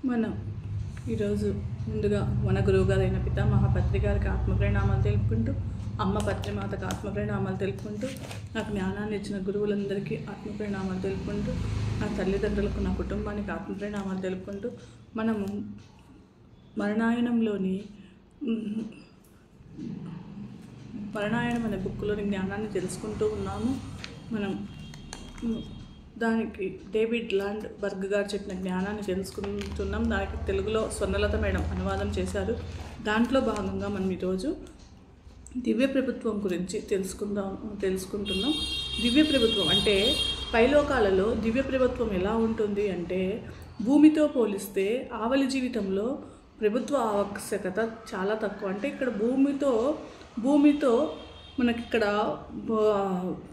మనం ఈరోజు ముందుగా మన గురువుగారైన పితామహ పత్రి గారికి ఆత్మప్రణామాలు తెలుపుకుంటూ, అమ్మ పత్రిమాతకు ఆత్మప్రణామాలు తెలుపుకుంటూ, నాకు జ్ఞానాన్ని ఇచ్చిన గురువులందరికీ ఆత్మప్రణామాలు తెలుపుకుంటూ, నా తల్లిదండ్రులకు, నా కుటుంబానికి ఆత్మప్రణామాలు తెలుపుకుంటూ, మనము మరణాయనంలోని మరణాయనం అనే బుక్లోని జ్ఞానాన్ని తెలుసుకుంటూ ఉన్నాము. మనం దానికి డేవిడ్ లాండ్ బర్గ్ గారు చెప్పిన జ్ఞానాన్ని తెలుసుకుంటున్నాం. దానికి తెలుగులో స్వర్ణలత మేడం అనువాదం చేశారు. దాంట్లో భాగంగా మనం ఈరోజు దివ్య ప్రభుత్వం గురించి తెలుసుకుంటున్నాం. దివ్య ప్రభుత్వం అంటే పైలోకాలలో దివ్య ప్రభుత్వం ఎలా ఉంటుంది అంటే, భూమితో పోలిస్తే ఆవలి జీవితంలో ప్రభుత్వ ఆవశ్యకత చాలా తక్కువ. అంటే ఇక్కడ భూమితో మనకిక్కడ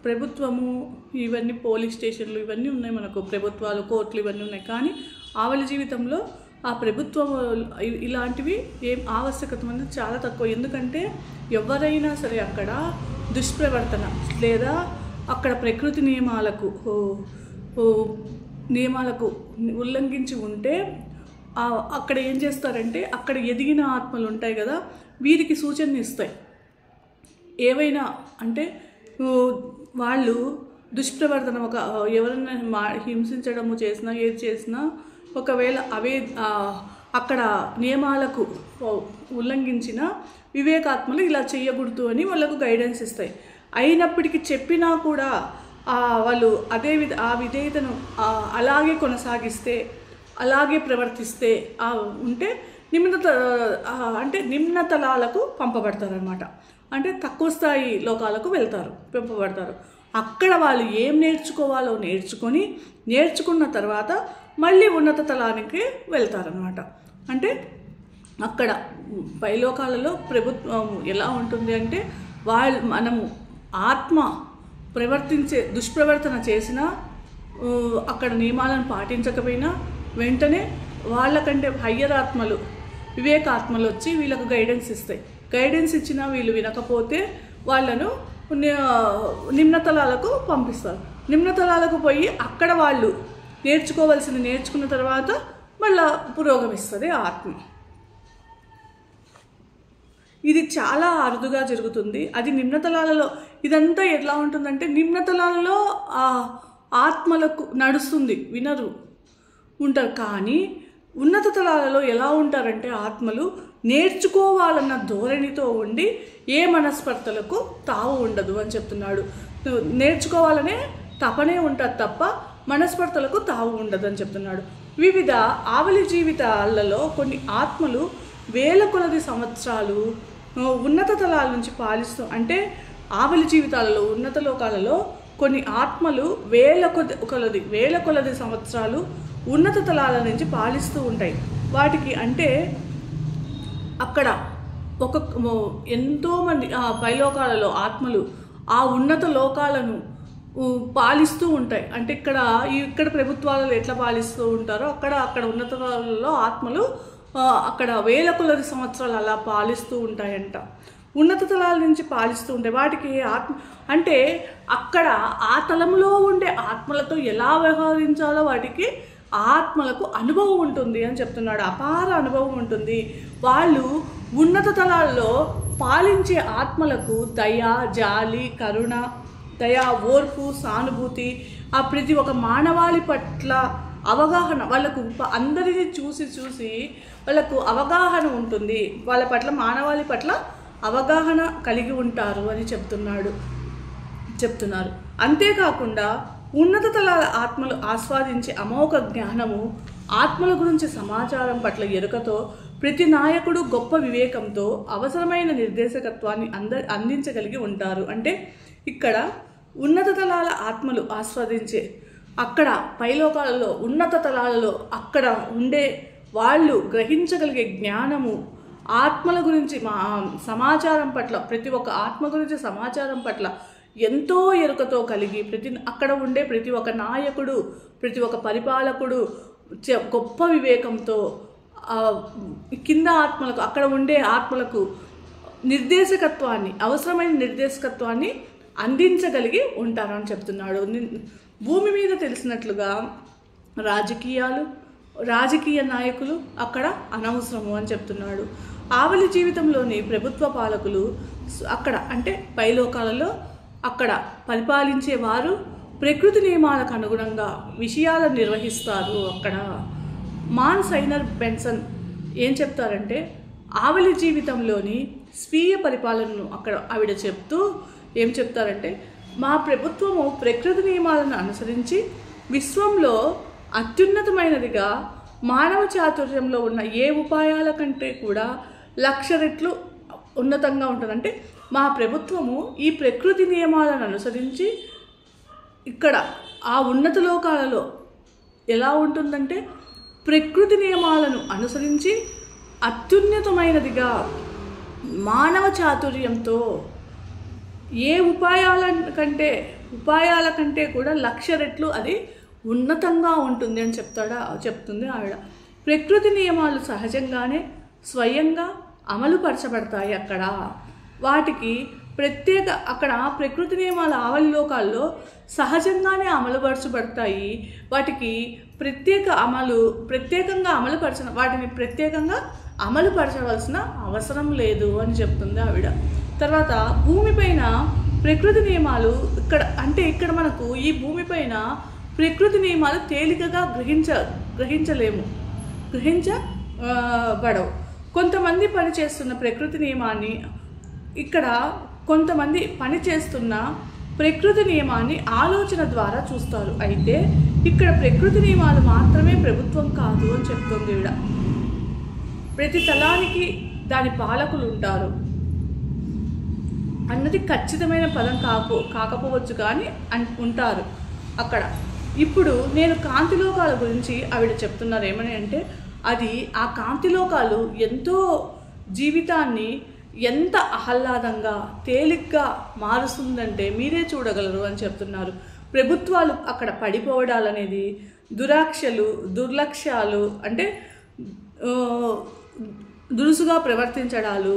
ప్రభుత్వము, ఇవన్నీ పోలీస్ స్టేషన్లు ఇవన్నీ ఉన్నాయి, మనకు ప్రభుత్వాలు, కోర్టులు ఇవన్నీ ఉన్నాయి. కానీ ఆవలి జీవితంలో ఆ ప్రభుత్వం ఇలాంటివి ఏం ఆవశ్యకత అనేది చాలా తక్కువ. ఎందుకంటే ఎవరైనా సరే అక్కడ దుష్ప్రవర్తన లేదా అక్కడ ప్రకృతి నియమాలకు ఉల్లంఘించి ఉంటే అక్కడ ఏం చేస్తారంటే, అక్కడ ఎదిగిన ఆత్మలు ఉంటాయి కదా, వీరికి సూచనలు ఇస్తాయి. ఏవైనా అంటే వాళ్ళు దుష్ప్రవర్తన ఎవరైనా హింసించడము చేసినా, ఏది చేసినా, ఒకవేళ అవే అక్కడ నియమాలకు ఉల్లంఘించిన వివేకాత్మలు ఇలా చేయకూడదు అని వాళ్ళకు గైడెన్స్ ఇస్తాయి. అయినప్పటికీ చెప్పినా కూడా వాళ్ళు ఆ విధేయతను అలాగే కొనసాగిస్తే, అలాగే ప్రవర్తిస్తే ఉంటే నిమ్న తలాలకు పంపబడతారనమాట. అంటే తక్కువ స్థాయి లోకాలకు పంపబడతారు. అక్కడ వాళ్ళు ఏం నేర్చుకోవాలో నేర్చుకున్న తర్వాత మళ్ళీ ఉన్నత తలానికి వెళ్తారనమాట. అంటే అక్కడ పైలోకాలలో ప్రభుత్వం ఎలా ఉంటుంది అంటే, మనము ఆత్మ దుష్ప్రవర్తన చేసినా, అక్కడ నియమాలను పాటించకపోయినా వెంటనే వాళ్ళకంటే హయ్యర్ ఆత్మలు, వివేకాత్మలు వచ్చి వీళ్ళకు గైడెన్స్ ఇస్తాయి. గైడెన్స్ ఇచ్చినా వీళ్ళు వినకపోతే వాళ్ళను నిమ్నతలాలకు పంపిస్తారు. నిమ్నతలాలకు పోయి అక్కడ వాళ్ళు నేర్చుకున్న తర్వాత మళ్ళా పురోగమిస్తుంది ఆత్మ. ఇది చాలా అరుదుగా జరుగుతుంది. అది నిమ్నతలాలలో ఇదంతా ఎట్లా ఉంటుందంటే, నిమ్నతలాలలో ఆత్మలకు నడుస్తుంది, వినరు ఉంటారు. కానీ ఉన్నత తలాలలో ఎలా ఉంటారంటే, ఆత్మలు నేర్చుకోవాలన్న ధోరణితో ఉండి ఏ మనస్పర్ధలకు తావు ఉండదు అని చెప్తున్నాడు. నేర్చుకోవాలనే తపనే ఉంటుంది తప్ప మనస్పర్ధలకు తావు ఉండదు అని చెప్తున్నాడు. వివిధ ఆవలి జీవితాలలో కొన్ని ఆత్మలు వేల కొలది సంవత్సరాలు ఉన్నత తలాల నుంచి పాలిస్తూ, అంటే ఆవలి జీవితాలలో ఉన్నత లోకాలలో కొన్ని ఆత్మలు వేల కొలది సంవత్సరాలు ఉన్నత తలాల నుంచి పాలిస్తూ ఉంటాయి. వాటికి అంటే అక్కడ ఎంతోమంది పైలోకాలలో ఆత్మలు ఆ ఉన్నత లోకాలను పాలిస్తూ ఉంటాయి. అంటే ఇక్కడ ప్రభుత్వాలలో ఎట్లా పాలిస్తూ ఉంటారో అక్కడ ఉన్నతాలలో ఆత్మలు అక్కడ వేల కొలది సంవత్సరాలు అలా పాలిస్తూ ఉంటాయంట. ఉన్నత తలాల నుంచి పాలిస్తూ ఉంటాయి. వాటికి అంటే అక్కడ ఆ తలంలో ఉండే ఆత్మలతో ఎలా వ్యవహరించాలో వాటికి ఆత్మలకు అనుభవం ఉంటుంది అని చెప్తున్నాడు. అపార అనుభవం ఉంటుంది. వాళ్ళు ఉన్నత తలాల్లో పాలించే ఆత్మలకు దయ, జాలి, కరుణ, ఓర్పు, సానుభూతి, ప్రతి ఒక మానవాళి పట్ల అవగాహన, వాళ్ళకు అందరినీ చూసి వాళ్ళకు అవగాహన ఉంటుంది. వాళ్ళ పట్ల మానవాళి పట్ల అవగాహన కలిగి ఉంటారు అని చెప్తున్నారు. అంతేకాకుండా ఉన్నత తలాల ఆత్మలు ఆస్వాదించే అమోఘ జ్ఞానము, ఆత్మల గురించి సమాచారం పట్ల ఎరుకతో ప్రతి నాయకుడు గొప్ప వివేకంతో అవసరమైన నిర్దేశకత్వాన్ని అందించగలిగి ఉంటారు. అంటే ఇక్కడ ఉన్నత తలాల ఆత్మలు ఆస్వాదించే, అక్కడ పైలోకాలలో ఉన్నత తలాలలో అక్కడ ఉండే వాళ్ళు గ్రహించగలిగే జ్ఞానము, ఆత్మల గురించి సమాచారం పట్ల, ప్రతి ఒక్క ఆత్మ గురించి సమాచారం పట్ల ఎంతో ఎరుకతో కలిగి అక్కడ ఉండే ప్రతి ఒక్క నాయకుడు, ప్రతి ఒక్క పరిపాలకుడు గొప్ప వివేకంతో కింద ఆత్మలకు, అక్కడ ఉండే ఆత్మలకు అవసరమైన నిర్దేశకత్వాన్ని అందించగలిగి ఉంటారని చెప్తున్నాడు. భూమి మీద తెలిసినట్లుగా రాజకీయాలు, రాజకీయ నాయకులు అక్కడ అనవసరము అని చెప్తున్నాడు. ఆవలి జీవితంలోని ప్రభుత్వ పాలకులు అక్కడ అంటే పైలోకాలలో అక్కడ పరిపాలించేవారు ప్రకృతి నియమాలకు అనుగుణంగా విషయాలను నిర్వహిస్తారు. అక్కడ మాన్ సైనర్ బెన్సన్ ఏం చెప్తారంటే ఆవలి జీవితంలోని స్వీయ పరిపాలనను అక్కడ ఆవిడ చెప్తూ ఏం చెప్తారంటే మా ప్రభుత్వము ప్రకృతి నియమాలను అనుసరించి విశ్వంలో అత్యున్నతమైనదిగా మానవ చాతుర్యంలో ఉన్న ఏ ఉపాయాల కంటే కూడా 1,00,000 రెట్లు ఉన్నతంగా ఉంటుంది. అంటే మా ప్రభుత్వము ఈ ప్రకృతి నియమాలను అనుసరించి ఇక్కడ ఆ ఉన్నత లోకాలలో ఎలా ఉంటుందంటే ప్రకృతి నియమాలను అనుసరించి అత్యున్నతమైనదిగా మానవ చాతుర్యంతో ఏ ఉపాయాల కంటే కూడా 1,00,000 రెట్లు అది ఉన్నతంగా ఉంటుంది అని చెప్తుంది ఆవిడ. ప్రకృతి నియమాలు సహజంగానే స్వయంగా అమలుపరచబడతాయి. అక్కడ వాటికి అక్కడ ప్రకృతి నియమాల ఆవలి లోకాల్లో సహజంగానే అమలుపరచబడతాయి. వాటికి వాటిని ప్రత్యేకంగా అమలుపరచవలసిన అవసరం లేదు అని చెప్తుంది ఆవిడ. తర్వాత భూమిపైన ప్రకృతి నియమాలు ఇక్కడ మనకు ఈ భూమిపైన ప్రకృతి నియమాలు తేలికగా గ్రహించబడవు. కొంతమంది పనిచేస్తున్న ప్రకృతి నియమాన్ని కొంతమంది పనిచేస్తున్న ప్రకృతి నియమాన్ని ఆలోచన ద్వారా చూస్తారు. అయితే ఇక్కడ ప్రకృతి నియమాలు మాత్రమే ప్రభుత్వం కాదు అని చెప్తుంది ఈవిడ. ప్రతి తలానికి దాని పాలకులు ఉంటారు అన్నది ఖచ్చితమైన పదం కాకపోవచ్చు కానీ ఉంటారు అక్కడ. ఇప్పుడు నేను కాంతిలోకాల గురించి ఆవిడ చెప్తున్నారు. ఏమని అంటే ఆ కాంతిలోకాలు ఎంతో జీవితాన్ని ఎంత ఆహ్లాదంగా తేలిగ్గా మారుస్తుందంటే మీరే చూడగలరు అని చెప్తున్నారు. ప్రభుత్వాలు అక్కడ పడిపోవడాలనేది దుర్లక్ష్యాలు అంటే దురుసుగా ప్రవర్తించడాలు,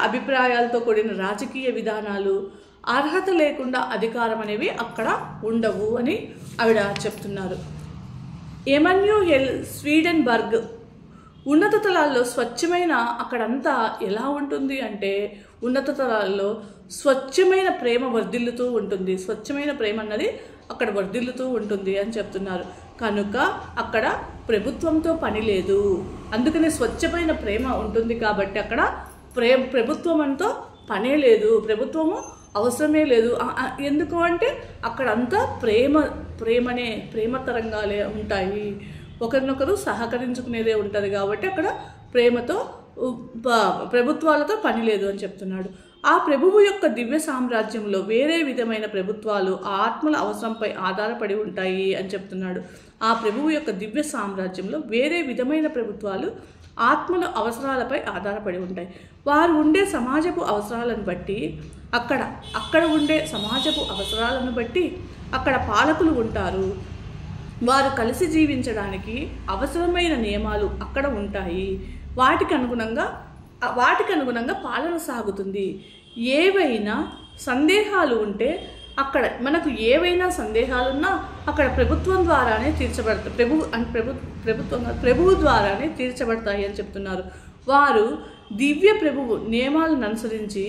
అభిప్రాయాలతో కూడిన రాజకీయ విధానాలు, అర్హత లేకుండా అధికారం అనేవి అక్కడ ఉండవు అని ఆవిడ చెప్తున్నారు. ఎమాన్యుయల్ స్వీడెన్బర్గ్ ఉన్నత తలాల్లో స్వచ్ఛమైన అక్కడంతా ఎలా ఉంటుంది అంటే ఉన్నత తలాల్లో స్వచ్ఛమైన ప్రేమ వర్ధిల్లుతూ ఉంటుంది. స్వచ్ఛమైన ప్రేమ అన్నది అక్కడ వర్ధిల్లుతూ ఉంటుంది అని చెప్తున్నారు. కనుక అక్కడ ప్రభుత్వంతో పని లేదు, అందుకనే స్వచ్ఛమైన ప్రేమ ఉంటుంది కాబట్టి అక్కడ ప్రభుత్వంతో పనే లేదు, ప్రభుత్వము అవసరమే లేదు. ఎందుకు అంటే అక్కడంతా ప్రేమ తరంగాలే ఉంటాయి, ఒకరినొకరు సహకరించుకునేదే ఉంటుంది కాబట్టి అక్కడ ప్రేమతో ప్రభుత్వాలతో పని లేదు అని చెప్తున్నాడు. ఆ ప్రభువు యొక్క దివ్య సామ్రాజ్యంలో వేరే విధమైన ప్రభుత్వాలు ఆత్మల అవసరంపై ఆధారపడి ఉంటాయి అని చెప్తున్నాడు. ఆ ప్రభువు యొక్క దివ్య సామ్రాజ్యంలో వేరే విధమైన ప్రభుత్వాలు ఆత్మల అవసరాలపై ఆధారపడి ఉంటాయి. వారు ఉండే సమాజపు అవసరాలను బట్టి అక్కడ ఉండే సమాజపు అవసరాలను బట్టి అక్కడ పాలకులు ఉంటారు. వారు కలిసి జీవించడానికి అవసరమైన నియమాలు అక్కడ ఉంటాయి. వాటికి అనుగుణంగా పాలన సాగుతుంది. ఏవైనా సందేహాలు ఉంటే మనకు ఏవైనా సందేహాలున్నా అక్కడ ప్రభుత్వం ద్వారానే తీర్చబడతాయి. ప్రభువు ద్వారానే తీర్చబడతాయి అని చెప్తున్నారు. వారు దివ్య ప్రభువు నియమాలను అనుసరించి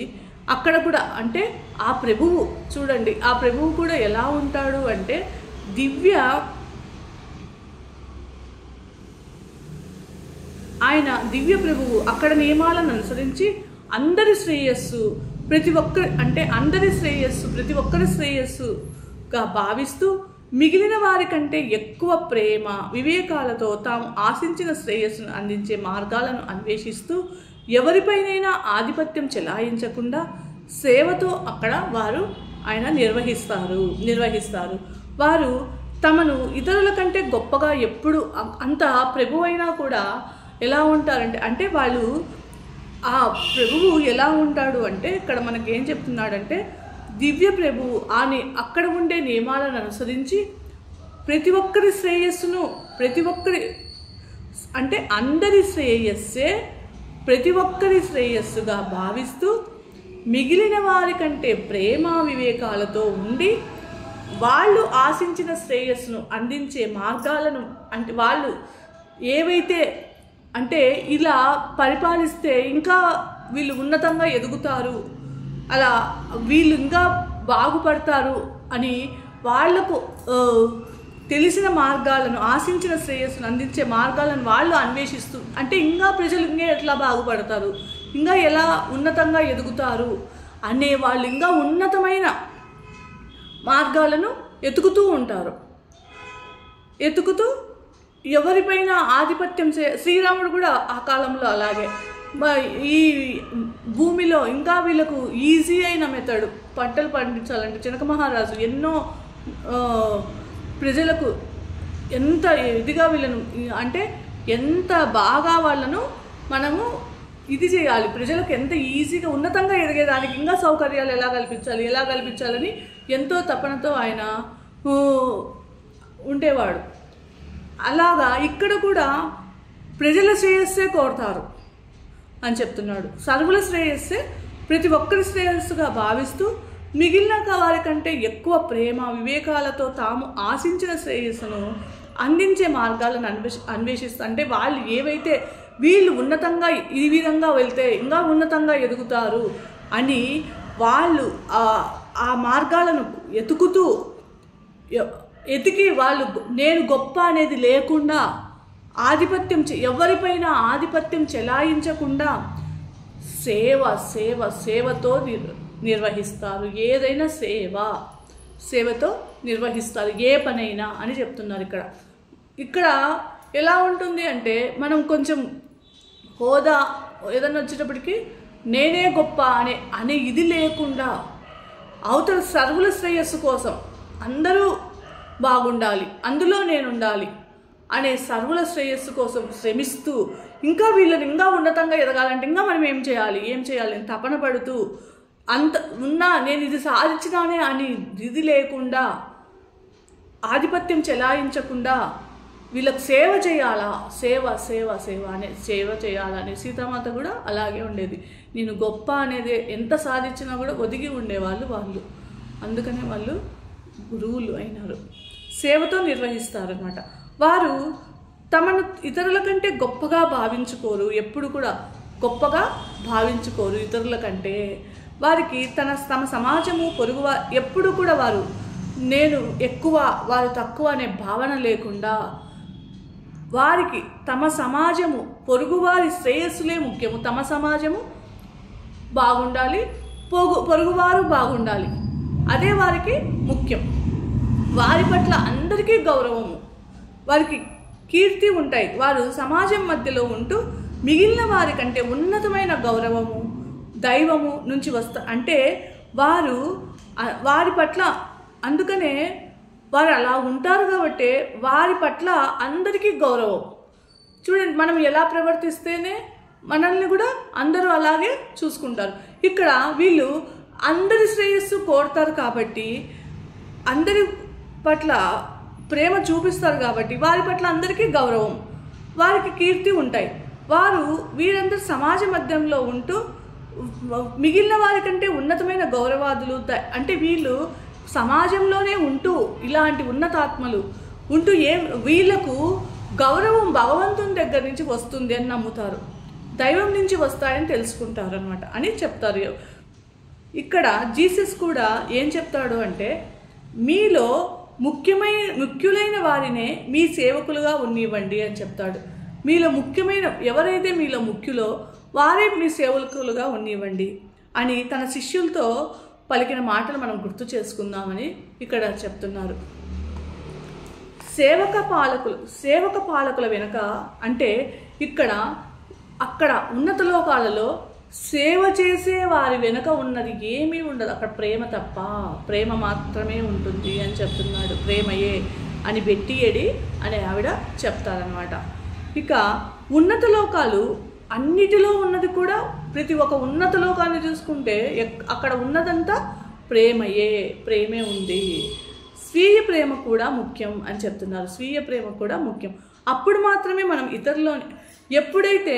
అక్కడ కూడా అంటే ఆ ప్రభువు చూడండి, ఆ ప్రభువు కూడా ఎలా ఉంటాడు అంటే ఆయన దివ్య ప్రభువు అక్కడ నియమాలను అనుసరించి అందరి శ్రేయస్సు ప్రతి ఒక్కరి శ్రేయస్సుగా భావిస్తూ మిగిలిన వారి కంటే ఎక్కువ ప్రేమ వివేకాలతో తాము ఆశించిన శ్రేయస్సును అందించే మార్గాలను అన్వేషిస్తూ ఎవరిపైనైనా ఆధిపత్యం చెలాయించకుండా సేవతో అక్కడ ఆయన నిర్వహిస్తారు. వారు తమను ఇతరుల కంటే గొప్పగా ఎప్పుడు అంత ప్రభు అయినా కూడా ఎలా ఉంటారంటే వాళ్ళు ఆ ప్రభువు ఎలా ఉంటాడు అంటే ఇక్కడ మనకేం చెప్తున్నాడంటే దివ్య ప్రభువు అక్కడ ఉండే నియమాలను అనుసరించి ప్రతి ఒక్కరి శ్రేయస్సును అంటే అందరి శ్రేయస్సే ప్రతి ఒక్కరి శ్రేయస్సుగా భావిస్తూ మిగిలిన వారి కంటే ప్రేమ వివేకాలతో ఉండి వాళ్ళు ఆశించిన శ్రేయస్సును అందించే మార్గాలను, అంటే వాళ్ళు ఏవైతే అంటే ఇలా పరిపాలిస్తే ఇంకా వీళ్ళు ఉన్నతంగా ఎదుగుతారు, అలా వీళ్ళు ఇంకా బాగుపడతారు అని వాళ్లకు తెలిసిన మార్గాలను, ఆశించిన శ్రేయస్సును అందించే మార్గాలను వాళ్ళు అన్వేషిస్తూ, అంటే ఇంకా ప్రజలు ఇంకా ఎట్లా బాగుపడతారు, ఇంకా ఎలా ఉన్నతంగా ఎదుగుతారు అనే వాళ్ళు ఇంకా ఉన్నతమైన మార్గాలను ఎతుకుతూ ఉంటారు. ఎతుకుతూ ఎవరిపైన ఆధిపత్యం శ్రీరాముడు కూడా ఆ కాలంలో అలాగే ఈ భూమిలో ఇంకా వీళ్ళకు ఈజీ అయిన మెథడ్ పంటలు పండించాలంటే జనక మహారాజు ఎన్నో ప్రజలకు ఎంత ఇదిగా వీళ్ళను, అంటే ఎంత బాగా వాళ్ళను మనము ఇది చేయాలి, ప్రజలకు ఎంత ఈజీగా ఉన్నతంగా ఎదిగేదానికి ఇంకా సౌకర్యాలు ఎలా కల్పించాలని ఎంతో తపనతో ఆయన ఉండేవాడు. అలాగా ఇక్కడ కూడా ప్రజల శ్రేయస్సే కోరుతారు అని చెప్తున్నాడు. సర్వుల శ్రేయస్సే ప్రతి ఒక్కరి శ్రేయస్సుగా భావిస్తూ మిగిలిన వారి కంటే ఎక్కువ ప్రేమ వివేకాలతో తాము ఆశించిన శ్రేయస్సును అందించే మార్గాలను అన్వేషిస్తూ, అంటే వాళ్ళు ఏవైతే వీళ్ళు ఉన్నతంగా ఈ విధంగా వెళ్తే ఇంకా ఉన్నతంగా ఎదుగుతారు అని వాళ్ళు ఆ మార్గాలను ఎతికి వాళ్ళు నేను గొప్ప అనేది లేకుండా ఆధిపత్యం ఎవరిపైన ఆధిపత్యం చెలాయించకుండా సేవతో నిర్వహిస్తారు. ఏదైనా సేవతో నిర్వహిస్తారు, ఏ పనైనా అని చెప్తున్నారు. ఇక్కడ ఎలా ఉంటుంది అంటే మనం కొంచెం హోదా ఏదన్నా వచ్చేటప్పటికి నేనే గొప్ప అనే ఇది లేకుండా అవతల సర్వుల శ్రేయస్సు కోసం అందరూ బాగుండాలి, అందులో నేను ఉండాలి అనే సర్వుల శ్రేయస్సు కోసం శ్రమిస్తూ ఇంకా వీళ్ళని ఇంకా ఉన్నతంగా ఎదగాలంటే ఇంకా మనం ఏం చేయాలి అని తపన పడుతూ అంత నేను ఇది సాధించినానే అని ఇది లేకుండా ఆధిపత్యం చెలాయించకుండా వీళ్ళకి సేవ చేయాలా, సేవ చేయాలని సీతామాత కూడా అలాగే ఉండేది. నేను గొప్ప అనేది ఎంత సాధించినా కూడా ఒదిగి ఉండేవాళ్ళు వాళ్ళు. అందుకనే వాళ్ళు గురువులు అయినారు. సేవతో నిర్వహిస్తారనమాట. వారు తమను ఇతరుల కంటే గొప్పగా భావించుకోరు, ఎప్పుడు కూడా గొప్పగా భావించుకోరు ఇతరుల కంటే. వారికి తమ సమాజము పొరుగు ఎప్పుడు కూడా వారు నేను ఎక్కువ వారు తక్కువ అనే భావన లేకుండా వారికి తమ సమాజము పొరుగువారి శ్రేయస్సులే ముఖ్యము. తమ సమాజము బాగుండాలి, పొరుగువారు బాగుండాలి, అదే వారికి ముఖ్యం. వారి పట్ల అందరికీ గౌరవము, వారికి కీర్తి ఉంటాయి. వారు సమాజం మధ్యలో ఉంటూ మిగిలిన వారి కంటే ఉన్నతమైన గౌరవము దైవము నుంచి అంటే వారి పట్ల అందుకనే వారు అలా ఉంటారు కాబట్టి వారి పట్ల అందరికీ గౌరవం. చూడండి, మనం ఎలా ప్రవర్తిస్తేనే మనల్ని కూడా అందరూ అలాగే చూసుకుంటారు. ఇక్కడ వీళ్ళు అందరి శ్రేయస్సు కోరుతారు కాబట్టి అందరి పట్ల ప్రేమ చూపిస్తారు కాబట్టి వారి పట్ల అందరికీ గౌరవం, వారికి కీర్తి ఉంటాయి. వీరందరూ సమాజ మధ్యంలో ఉంటూ మిగిలిన వారికంటే ఉన్నతమైన గౌరవాదులు, అంటే వీళ్ళు సమాజంలోనే ఉంటూ ఇలాంటి ఉన్నతాత్మలు ఉంటూ వీళ్ళకు గౌరవం భగవంతుని దగ్గర నుంచి వస్తుంది అని నమ్ముతారు, దైవం నుంచి వస్తాయని తెలుసుకుంటారు అనమాట అని చెప్తారు. ఇక్కడ జీసస్ కూడా ఏం చెప్తాడు అంటే మీలో ముఖ్యులైన వారినే మీ సేవకులుగా ఉన్నివ్వండి అని చెప్తాడు. మీలో ఎవరైతే మీలో ముఖ్యులో వారే మీ సేవకులుగా ఉన్నివ్వండి అని తన శిష్యులతో పలికిన మాటలు మనం గుర్తు చేసుకుందామని ఇక్కడ చెప్తున్నారు. సేవక పాలకుల వెనుక అంటే అక్కడ ఉన్నత లోకాలలో సేవ చేసే వారి వెనుక ఉన్నది ఏమీ ఉండదు. అక్కడ ప్రేమ తప్ప, ప్రేమ మాత్రమే ఉంటుంది అని చెప్తున్నాడు. ప్రేమయే అని బెట్టియడి అనే ఆవిడ చెప్తారనమాట. ఇక ఉన్నత లోకాలు అన్నిటిలో ఉన్నది కూడా ప్రతి ఒక్క ఉన్నత లోకాన్ని చూసుకుంటే అక్కడ ఉన్నదంతా ప్రేమే ఉంది. స్వీయ ప్రేమ కూడా ముఖ్యం అని చెప్తున్నారు. స్వీయ ప్రేమ కూడా ముఖ్యం. అప్పుడు మాత్రమే మనం ఎప్పుడైతే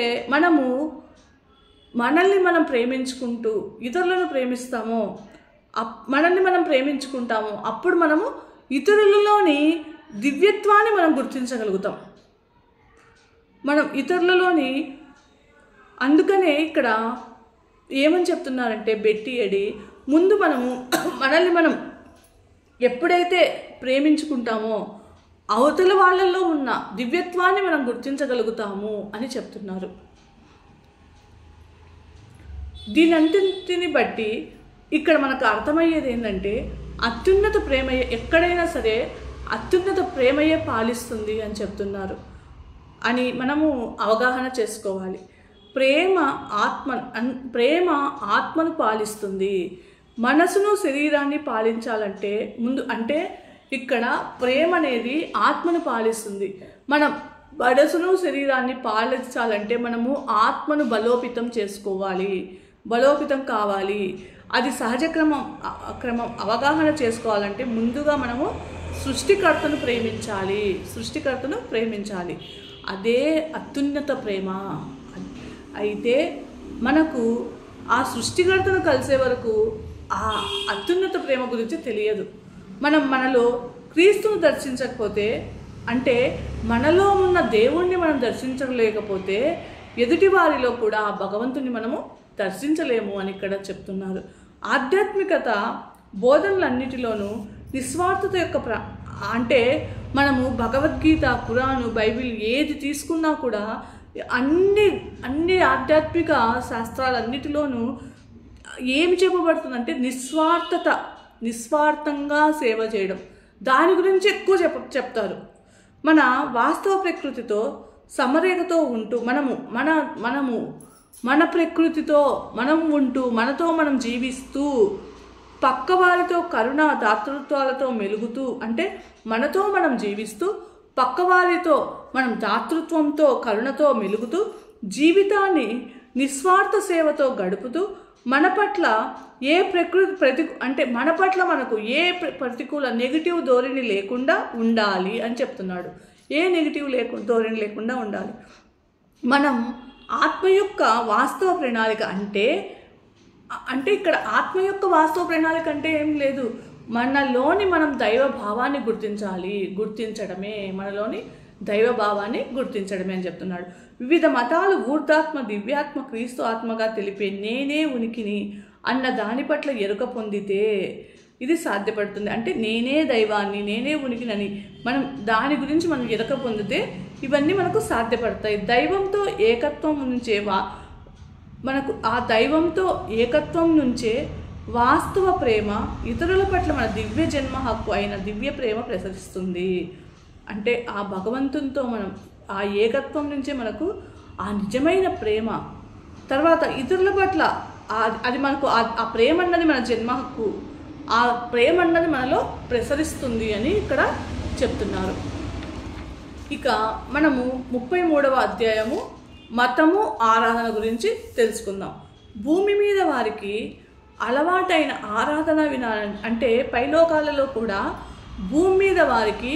మనల్ని మనం ప్రేమించుకుంటూ ఇతరులను ప్రేమిస్తామో మనల్ని మనం ప్రేమించుకుంటామో అప్పుడు మనము ఇతరులలోని దివ్యత్వాన్ని మనం గుర్తించగలుగుతాం. మనం ఇతరులలోని, అందుకనే ఇక్కడ ఏమని చెప్తున్నారంటే బెట్టి ఎడి, ముందు మనము మనల్ని మనం ఎప్పుడైతే ప్రేమించుకుంటామో అవతల వాళ్ళల్లో ఉన్న దివ్యత్వాన్ని మనం గుర్తించగలుగుతాము అని చెప్తున్నారు. దీనంతటిని బట్టి ఇక్కడ మనకు అర్థమయ్యేది ఏంటంటే అత్యున్నత ప్రేమయే, ఎక్కడైనా సరే అత్యున్నత ప్రేమయే పాలిస్తుంది అని చెప్తున్నారు అని మనము అవగాహన చేసుకోవాలి. ప్రేమ ఆత్మను పాలిస్తుంది. మనసును శరీరాన్ని పాలించాలంటే ముందు అంటే ఇక్కడ ప్రేమ అనేది ఆత్మను పాలిస్తుంది. మనం మనసును శరీరాన్ని పాలించాలంటే మనము ఆత్మను బలోపేతం చేసుకోవాలి, బలోపేతం కావాలి. అది సహజ క్రమం అవగాహన చేసుకోవాలంటే ముందుగా మనము సృష్టికర్తను ప్రేమించాలి. అదే అత్యున్నత ప్రేమ. అయితే మనకు ఆ సృష్టికర్తను కలిసే వరకు ఆ అత్యున్నత ప్రేమ గురించి తెలియదు. మనలో క్రీస్తును దర్శించకపోతే, అంటే మనలో ఉన్న దేవుణ్ణి మనం దర్శించలేకపోతే ఎదుటి వారిలో కూడా ఆ భగవంతుని మనము దర్శించలేము అని ఇక్కడ చెప్తున్నారు. ఆధ్యాత్మికత బోధనలన్నిటిలోనూ నిస్వార్థత యొక్క అంటే మనము భగవద్గీత, ఖురాను, బైబిల్ ఏది తీసుకున్నా కూడా అన్ని ఆధ్యాత్మిక శాస్త్రాలన్నిటిలోనూ ఏమి చెప్పబడుతుందంటే నిస్వార్థంగా సేవ చేయడం, దాని గురించి ఎక్కువ చెప్తారు. మన వాస్తవ ప్రకృతితో సమరేఖతో ఉంటూ మన ప్రకృతితో మనం ఉంటూ మనతో మనం జీవిస్తూ పక్కవారితో కరుణ దాతృత్వాలతో మెలుగుతూ, అంటే మనతో మనం జీవిస్తూ పక్కవారితో మనం దాతృత్వంతో కరుణతో మెలుగుతూ జీవితాన్ని నిస్వార్థ సేవతో గడుపుతూ మన పట్ల మన పట్ల మనకు ఏ ప్రతికూల నెగిటివ్ ధోరణి లేకుండా ఉండాలి అని చెప్తున్నాడు. ఏ నెగిటివ్ ధోరణి లేకుండా ఉండాలి. మనం ఆత్మ యొక్క వాస్తవ ప్రణాళిక అంటే ఇక్కడ ఆత్మ యొక్క వాస్తవ ప్రణాళిక అంటే ఏం లేదు, మనలోని మనం దైవ భావాన్ని గుర్తించడమే, మనలోని దైవ భావాన్ని గుర్తించడమే అని చెప్తున్నాడు. వివిధ మతాలు ఊర్ధాత్మ, దివ్యాత్మ, క్రీస్తు ఆత్మగా తెలిపే నేనే ఉనికిని అన్న దాని పట్ల ఎరుక పొందితే ఇది సాధ్యపడుతుంది. అంటే నేనే దైవాన్ని, నేనే ఉనికినని మనం దాని గురించి మనం ఎరుక పొందితే ఇవన్నీ మనకు సాధ్యపడతాయి. దైవంతో ఏకత్వం నుంచే మనకు ఆ దైవంతో ఏకత్వం నుంచే వాస్తవ ప్రేమ ఇతరుల పట్ల మన దివ్య జన్మ హక్కు అయిన దివ్య ప్రేమ ప్రసరిస్తుంది. అంటే ఆ భగవంతునితో మనం ఆ ఏకత్వం నుంచే మనకు ఆ నిజమైన ప్రేమ, తర్వాత ఇతరుల పట్ల అది మనకు ఆ ప్రేమ అన్నది మన జన్మ హక్కు, ఆ ప్రేమ అన్నది మనలో ప్రసరిస్తుంది అని ఇక్కడ చెప్తున్నారు. ఇక మనము 33వ అధ్యాయము మతము ఆరాధన గురించి తెలుసుకుందాం. భూమి మీద వారికి అలవాటైన ఆరాధన విధానం, అంటే పైలోకాలలో కూడా భూమి మీద వారికి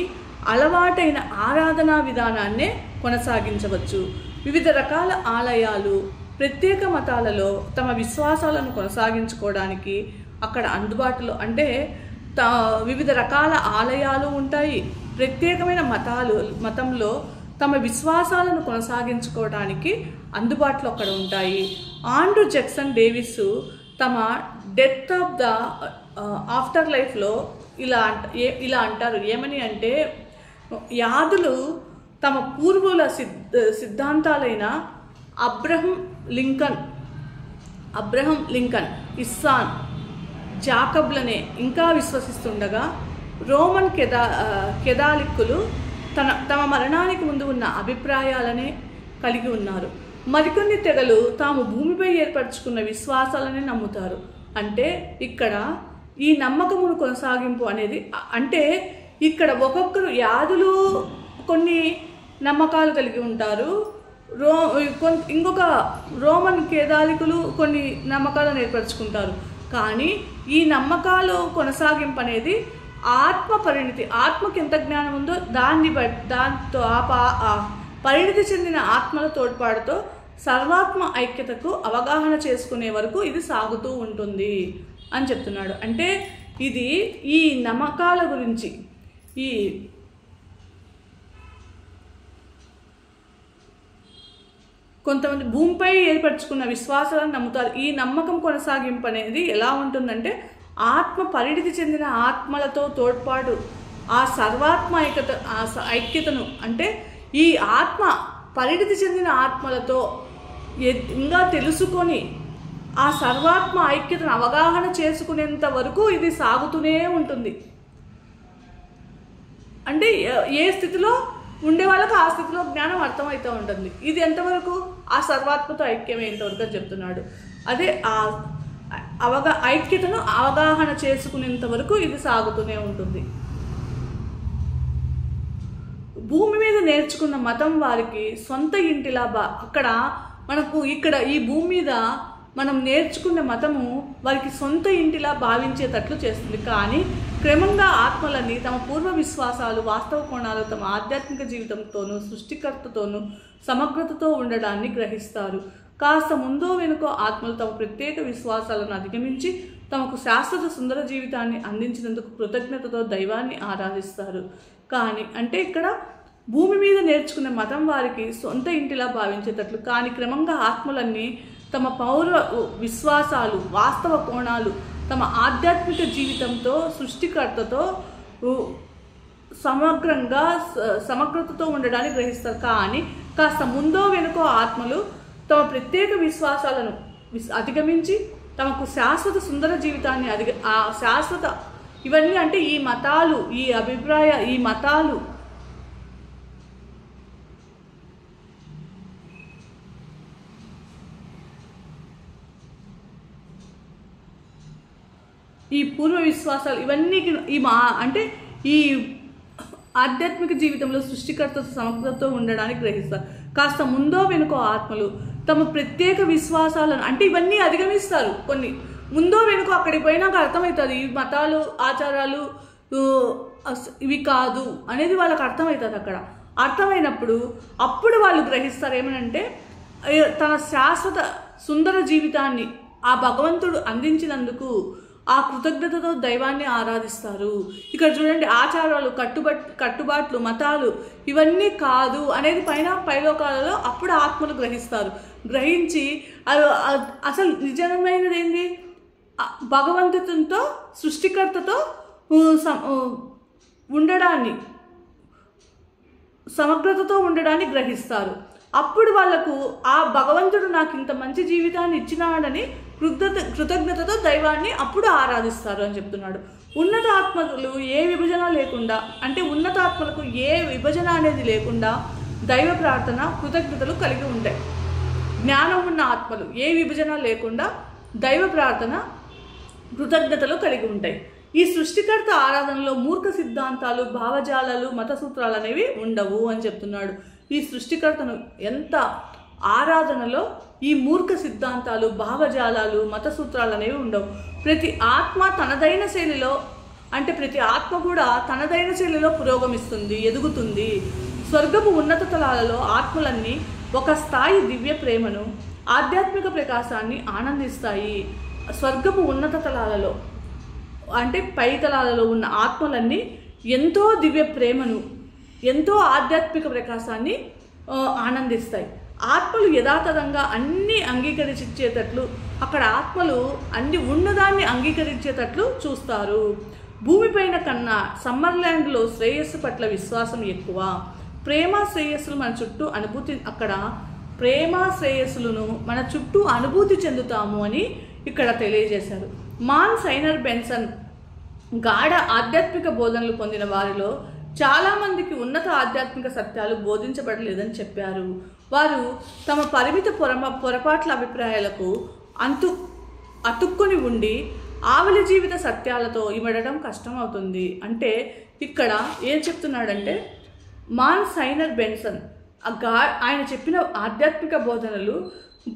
అలవాటైన ఆరాధనా విధానాన్నే కొనసాగించవచ్చు. వివిధ రకాల ఆలయాలు ప్రత్యేక మతాలలో తమ విశ్వాసాలను కొనసాగించుకోవడానికి అక్కడ అందుబాటులో, అంటే వివిధ రకాల ఆలయాలు ఉంటాయి. ప్రత్యేకమైన మతంలో తమ విశ్వాసాలను కొనసాగించుకోవడానికి అందుబాటులో అక్కడ ఉంటాయి. ఆండ్రూ జక్సన్ డేవిస్ తమ డెత్ ఆఫ్ ద ఆఫ్టర్ లైఫ్లో ఇలా అంటారు. ఏమని అంటే, యాదులు తమ పూర్వుల సిద్ధాంతాలైన అబ్రహం లింకన్, ఇస్సాన్, జాకబ్లనే ఇంకా విశ్వసిస్తుండగా రోమన్ కెథాలిక్కులు తమ మరణానికి ముందు ఉన్న అభిప్రాయాలనే కలిగి ఉన్నారు. మరికొన్ని తెగలు తాము భూమిపై ఏర్పరచుకున్న విశ్వాసాలనే నమ్ముతారు. అంటే ఇక్కడ ఈ నమ్మకమును కొనసాగింపు అనేది, అంటే ఇక్కడ ఒక్కొక్కరు యాదులు కొన్ని నమ్మకాలు కలిగి ఉంటారు, ఇంకొక రోమన్ కేదాలికులు కొన్ని నమ్మకాలను ఏర్పరచుకుంటారు. కానీ ఈ నమ్మకాలు కొనసాగింపు అనేది ఆత్మ పరిణితి, ఆత్మకి ఎంత జ్ఞానం ఉందో దాంతో పరిణితి చెందిన ఆత్మల తోడ్పాటుతో సర్వాత్మ ఐక్యతకు అవగాహన చేసుకునే వరకు ఇది సాగుతూ ఉంటుంది అని చెప్తున్నాడు. అంటే ఇది ఈ నమ్మకాల గురించి, ఈ కొంతమంది భూమిపై ఏర్పరచుకున్న విశ్వాసాలను నమ్ముతారు. ఈ నమ్మకం కొనసాగింపు అనేది ఎలా ఉంటుందంటే ఆత్మ పరిణితి చెందిన ఆత్మలతో తోడ్పాటు ఆ సర్వాత్మ ఐక్యతను, అంటే ఈ ఆత్మ పరిణితి చెందిన ఆత్మలతో ఇంకా తెలుసుకొని ఆ సర్వాత్మ ఐక్యతను అవగాహన చేసుకునేంత వరకు ఇది సాగుతూనే ఉంటుంది. అంటే ఏ స్థితిలో ఉండే వాళ్ళకి ఆ స్థితిలో జ్ఞానం అర్థమవుతూ ఉంటుంది. ఇది ఎంతవరకు ఆ సర్వాత్మతో ఐక్యమయ్యేంతవరకు అని చెప్తున్నాడు. అదే ఆ ఐక్యతను అవగాహన చేసుకునేంత వరకు ఇది సాగుతూనే ఉంటుంది. భూమి మీద నేర్చుకున్న మతం వారికి సొంత ఇంటిలా అక్కడ మనకు ఇక్కడ ఈ భూమి మీద మనం నేర్చుకున్న మతము వారికి సొంత ఇంటిలా భావించేటట్లు చేస్తుంది. కానీ క్రమంగా ఆత్మలన్నీ తమ పూర్వ విశ్వాసాలు, వాస్తవ కోణాలు, తమ ఆధ్యాత్మిక జీవితంతోనూ సృష్టికర్తతోనూ సమగ్రతతో ఉండడాన్ని గ్రహిస్తారు. కాస్త ముందో వెనుకో ఆత్మలు తమ ప్రత్యేక విశ్వాసాలను అధిగమించి తమకు శాశ్వత సుందర జీవితాన్ని అందించినందుకు కృతజ్ఞతతో దైవాన్ని ఆరాధిస్తారు. కానీ అంటే ఇక్కడ భూమి మీద నేర్చుకునే మతం వారికి సొంత ఇంటిలా భావించేటట్లు, కానీ క్రమంగా ఆత్మలన్నీ తమ పౌర విశ్వాసాలు, వాస్తవ కోణాలు, తమ ఆధ్యాత్మిక జీవితంతో సృష్టికర్తతో సమగ్రతతో ఉండడానికి గ్రహిస్తారు. కానీ కాస్త ముందో వెనుకో ఆత్మలు తమ ప్రత్యేక విశ్వాసాలను అధిగమించి తమకు శాశ్వత సుందర జీవితాన్ని శాశ్వత ఇవన్నీ అంటే ఈ మతాలు, ఈ మతాలు ఈ పూర్వ విశ్వాసాలు ఇవన్నీ అంటే ఈ ఆధ్యాత్మిక జీవితంలో సృష్టికర్తతో సమగ్రతతో ఉండడానికి గ్రహిస్తారు. కాస్త ముందో వెనుకో ఆత్మలు తమ ప్రత్యేక విశ్వాసాలను అంటే ఇవన్నీ అధిగమిస్తారు. కొన్ని ముందో వెనుకో అక్కడికి పోయినాక అర్థమవుతుంది ఈ మతాలు, ఆచారాలు ఇవి కాదు అనేది వాళ్ళకి అర్థమవుతుంది. అక్కడ అర్థమైనప్పుడు అప్పుడు వాళ్ళు గ్రహిస్తారు ఏమనంటే తన శాశ్వత సుందర జీవితాన్ని ఆ భగవంతుడు అందించినందుకు ఆ కృతజ్ఞతతో దైవాన్ని ఆరాధిస్తారు. ఇక్కడ చూడండి, ఆచారాలు, కట్టుబాట్లు, మతాలు ఇవన్నీ కాదు అనేది పైలోకాలలో అప్పుడు ఆత్మలు గ్రహిస్తారు. గ్రహించి అసలు నిజమైనది ఏంది, భగవంతునితో సృష్టికర్తతో ఉండడాన్ని, సమగ్రతతో ఉండడాన్ని గ్రహిస్తారు. అప్పుడు వాళ్లకు ఆ భగవంతుడు నాకు ఇంత మంచి జీవితాన్ని ఇచ్చినాడని కృతజ్ఞతతో దైవాన్ని అప్పుడు ఆరాధిస్తారు అని చెప్తున్నాడు. ఉన్నతాత్మలు ఏ విభజన లేకుండా, అంటే ఉన్నతాత్మలకు ఏ విభజన అనేది లేకుండా దైవ ప్రార్థన, కృతజ్ఞతలు కలిగి ఉంటాయి. జ్ఞానం ఉన్న ఆత్మలు ఏ విభజన లేకుండా దైవ ప్రార్థన, కృతజ్ఞతలు కలిగి ఉంటాయి. ఈ సృష్టికర్త ఆరాధనలో మూర్ఖ సిద్ధాంతాలు, భావజాలాలు, మత సూత్రాలు అనేవి ఉండవు అని చెప్తున్నాడు. ఈ సృష్టికర్తను ఎంత ఆరాధనలో ఈ మూర్ఖ సిద్ధాంతాలు, భావజాలాలు, మత సూత్రాలు అనేవి ఉండవు. ప్రతి ఆత్మ తనదైన శైలిలో, అంటే ప్రతి ఆత్మ కూడా తనదైన శైలిలో పురోగమిస్తుంది, ఎదుగుతుంది. స్వర్గపు ఉన్నత తలాలలో ఆత్మలన్నీ ఒక స్థాయి దివ్య ప్రేమను, ఆధ్యాత్మిక ప్రకాశాన్ని ఆనందిస్తాయి. స్వర్గపు ఉన్నత తలాలలో అంటే పై తలాలలో ఉన్న ఆత్మలన్నీ ఎంతో దివ్య ప్రేమను, ఎంతో ఆధ్యాత్మిక ప్రకాశాన్ని ఆనందిస్తాయి. ఆత్మలు యథాతథంగా అన్నీ అంగీకరించేటట్లు, అక్కడ ఆత్మలు అన్ని ఉన్నదాన్ని అంగీకరించేటట్లు చూస్తారు. భూమిపైన కన్నా సమ్మర్ల్యాండ్లో శ్రేయస్సు పట్ల విశ్వాసం ఎక్కువ. ప్రేమ శ్రేయస్సులు మన చుట్టూ అక్కడ ప్రేమ శ్రేయస్సులను మన చుట్టూ అనుభూతి చెందుతాము అని ఇక్కడ తెలియజేశారు. మాన్ సైనర్ బెన్సన్ గాఢ ఆధ్యాత్మిక బోధనలు పొందిన వారిలో చాలామందికి ఉన్నత ఆధ్యాత్మిక సత్యాలు బోధించబడలేదని చెప్పారు. వారు తమ పరిమిత పొరపాట్ల అభిప్రాయాలకు అతుక్కొని ఉండి ఆవలి జీవిత సత్యాలతో ఇమడడం కష్టమవుతుంది. అంటే ఇక్కడ ఏం చెప్తున్నాడంటే, మాన్ సైనర్ బెన్సన్ ఆయన చెప్పిన ఆధ్యాత్మిక బోధనలు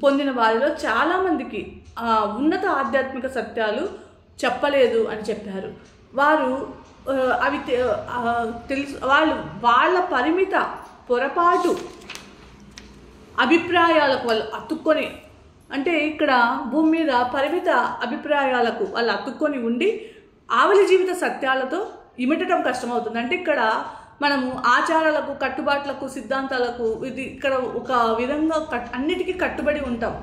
పొందిన వారిలో చాలామందికి ఉన్నత ఆధ్యాత్మిక సత్యాలు చెప్పలేదు అని చెప్పారు. వారు అవి తెలుసు, వాళ్ళ పరిమిత పొరపాటు అభిప్రాయాలకు వాళ్ళు అతుక్కొని అంటే ఇక్కడ భూమి మీద పరిమిత అభిప్రాయాలకు వాళ్ళు అతుక్కొని ఉండి ఆవలి జీవిత సత్యాలతో ఇమిటడం కష్టమవుతుంది. అంటే ఇక్కడ మనము ఆచారాలకు, కట్టుబాట్లకు, సిద్ధాంతాలకు ఇది ఇక్కడ ఒక విధంగా అన్నిటికీ కట్టుబడి ఉంటాం.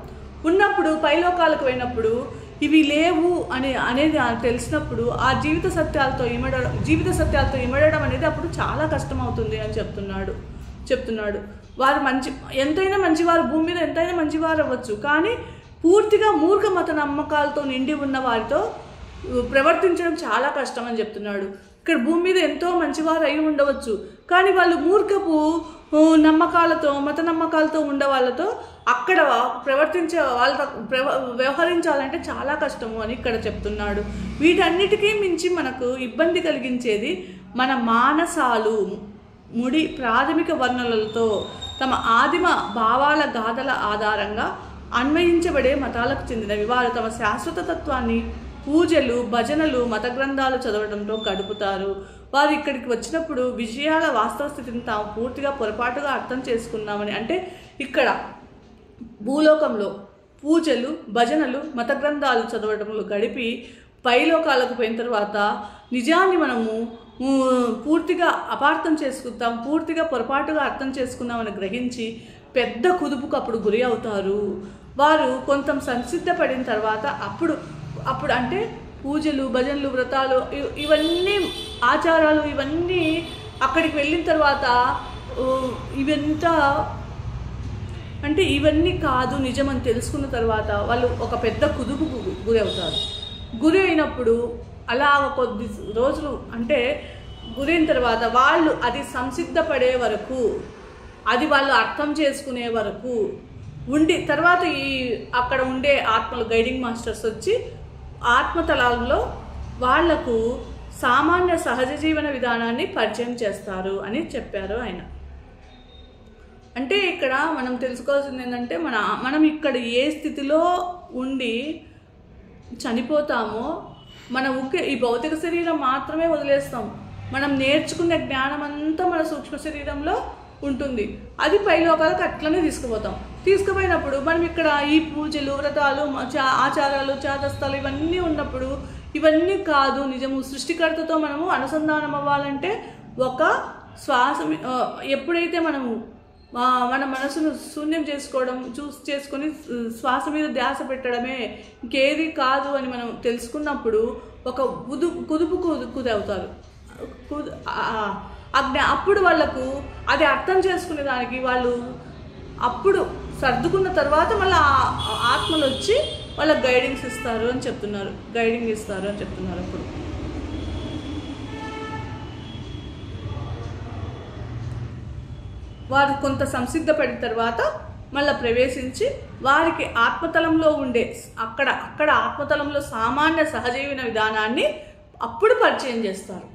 ఉన్నప్పుడు పైలోకాలకు పోయినప్పుడు ఇవి లేవు అనేది తెలిసినప్పుడు ఆ జీవిత సత్యాలతో ఇమడడం అనేది అప్పుడు చాలా కష్టం అవుతుంది అని చెప్తున్నాడు. వారు ఎంతైనా మంచివారు, భూమి మీద ఎంతైనా మంచివారు అవ్వచ్చు, కానీ పూర్తిగా మూర్ఖ మత నమ్మకాలతో నిండి ఉన్న వారితో ప్రవర్తించడం చాలా కష్టం అని చెప్తున్నాడు. ఇక్కడ భూమి మీద ఎంతో మంచివారు అయి ఉండవచ్చు, కానీ వాళ్ళు మూర్ఖపు నమ్మకాలతో, మత నమ్మకాలతో ఉండే వాళ్ళతో అక్కడ వ్యవహరించాలంటే చాలా కష్టము అని ఇక్కడ చెప్తున్నాడు. వీటన్నిటికీ మించి మనకు ఇబ్బంది కలిగించేది మన మానసాలు ముడి ప్రాథమిక వర్ణనలతో తమ ఆదిమ భావాల గాథల ఆధారంగా అన్వయించబడే మతాలకు చెందినవి. వారు తమ శాశ్వత తత్వాన్ని పూజలు, భజనలు, మత గ్రంథాలు చదవడంతో గడుపుతారు. వారు ఇక్కడికి వచ్చినప్పుడు విషయాల వాస్తవ స్థితిని తాము పూర్తిగా పొరపాటుగా అర్థం చేసుకున్నామని, అంటే ఇక్కడ భూలోకంలో పూజలు, భజనలు, మత గ్రంథాలు చదవడంలో గడిపి పైలోకాలకు పోయిన తర్వాత నిజాన్ని మనము పూర్తిగా అపార్థం చేసుకుంటాం, పూర్తిగా పొరపాటుగా అర్థం చేసుకున్నామని గ్రహించి పెద్ద కుదుపుకు అప్పుడు గురి అవుతారు. వారు కొంత సంసిద్ధపడిన తర్వాత అప్పుడు అంటే పూజలు, భజనలు, వ్రతాలు, ఇవన్నీ ఆచారాలు, ఇవన్నీ అక్కడికి వెళ్ళిన తర్వాత అంటే ఇవన్నీ కాదు నిజమని తెలుసుకున్న తర్వాత వాళ్ళు ఒక పెద్ద కుదుపుకు గురి అవుతారు. గురి అయినప్పుడు అలా కొద్ది రోజులు అంటే గురైన తర్వాత వాళ్ళు అది సంసిద్ధపడే వరకు, అది వాళ్ళు అర్థం చేసుకునే వరకు ఉండి తర్వాత అక్కడ ఉండే ఆత్మలు, గైడింగ్ మాస్టర్స్ వచ్చి ఆత్మతలాల్లో వాళ్లకు సామాన్య సహజ జీవన విధానాన్ని పరిచయం చేస్తారు అని చెప్పారు ఆయన. అంటే ఇక్కడ మనం తెలుసుకోవాల్సింది ఏంటంటే మనం ఇక్కడ ఏ స్థితిలో ఉండి చనిపోతామో ఈ భౌతిక శరీరం మాత్రమే వదిలేస్తాం. మనం నేర్చుకునే జ్ఞానం అంతా మన సూక్ష్మ శరీరంలో ఉంటుంది. అది పైలోకాలకు అట్లనే తీసుకుపోయినప్పుడు మనం ఇక్కడ ఈ పూజలు, వ్రతాలు, ఆచారాలు, చాదస్తాలు ఇవన్నీ ఉన్నప్పుడు ఇవన్నీ కాదు నిజము. సృష్టికర్తతో మనము అనుసంధానం అవ్వాలంటే ఒక శ్వాస ఎప్పుడైతే మనము మన మనసును శూన్యం చేసుకొని శ్వాస మీద ధ్యాస పెట్టడమే ఇంకేది కాదు అని మనం తెలుసుకున్నప్పుడు ఒక కుదుపు కుదవుతారు. అప్పుడు వాళ్ళకు అది అర్థం చేసుకునే దానికి వాళ్ళు అప్పుడు సర్దుకున్న తర్వాత మళ్ళీ ఆత్మలు వచ్చి వాళ్ళకి గైడింగ్ ఇస్తారు అని చెప్తున్నారు. అప్పుడు వారు కొంత సంసిద్ధపడిన తర్వాత మళ్ళీ ప్రవేశించి వారికి ఆత్మతలంలో ఉండే అక్కడ ఆత్మతలంలో సామాన్య సహజీవన విధానాన్ని అప్పుడు పరిచయం చేస్తారు.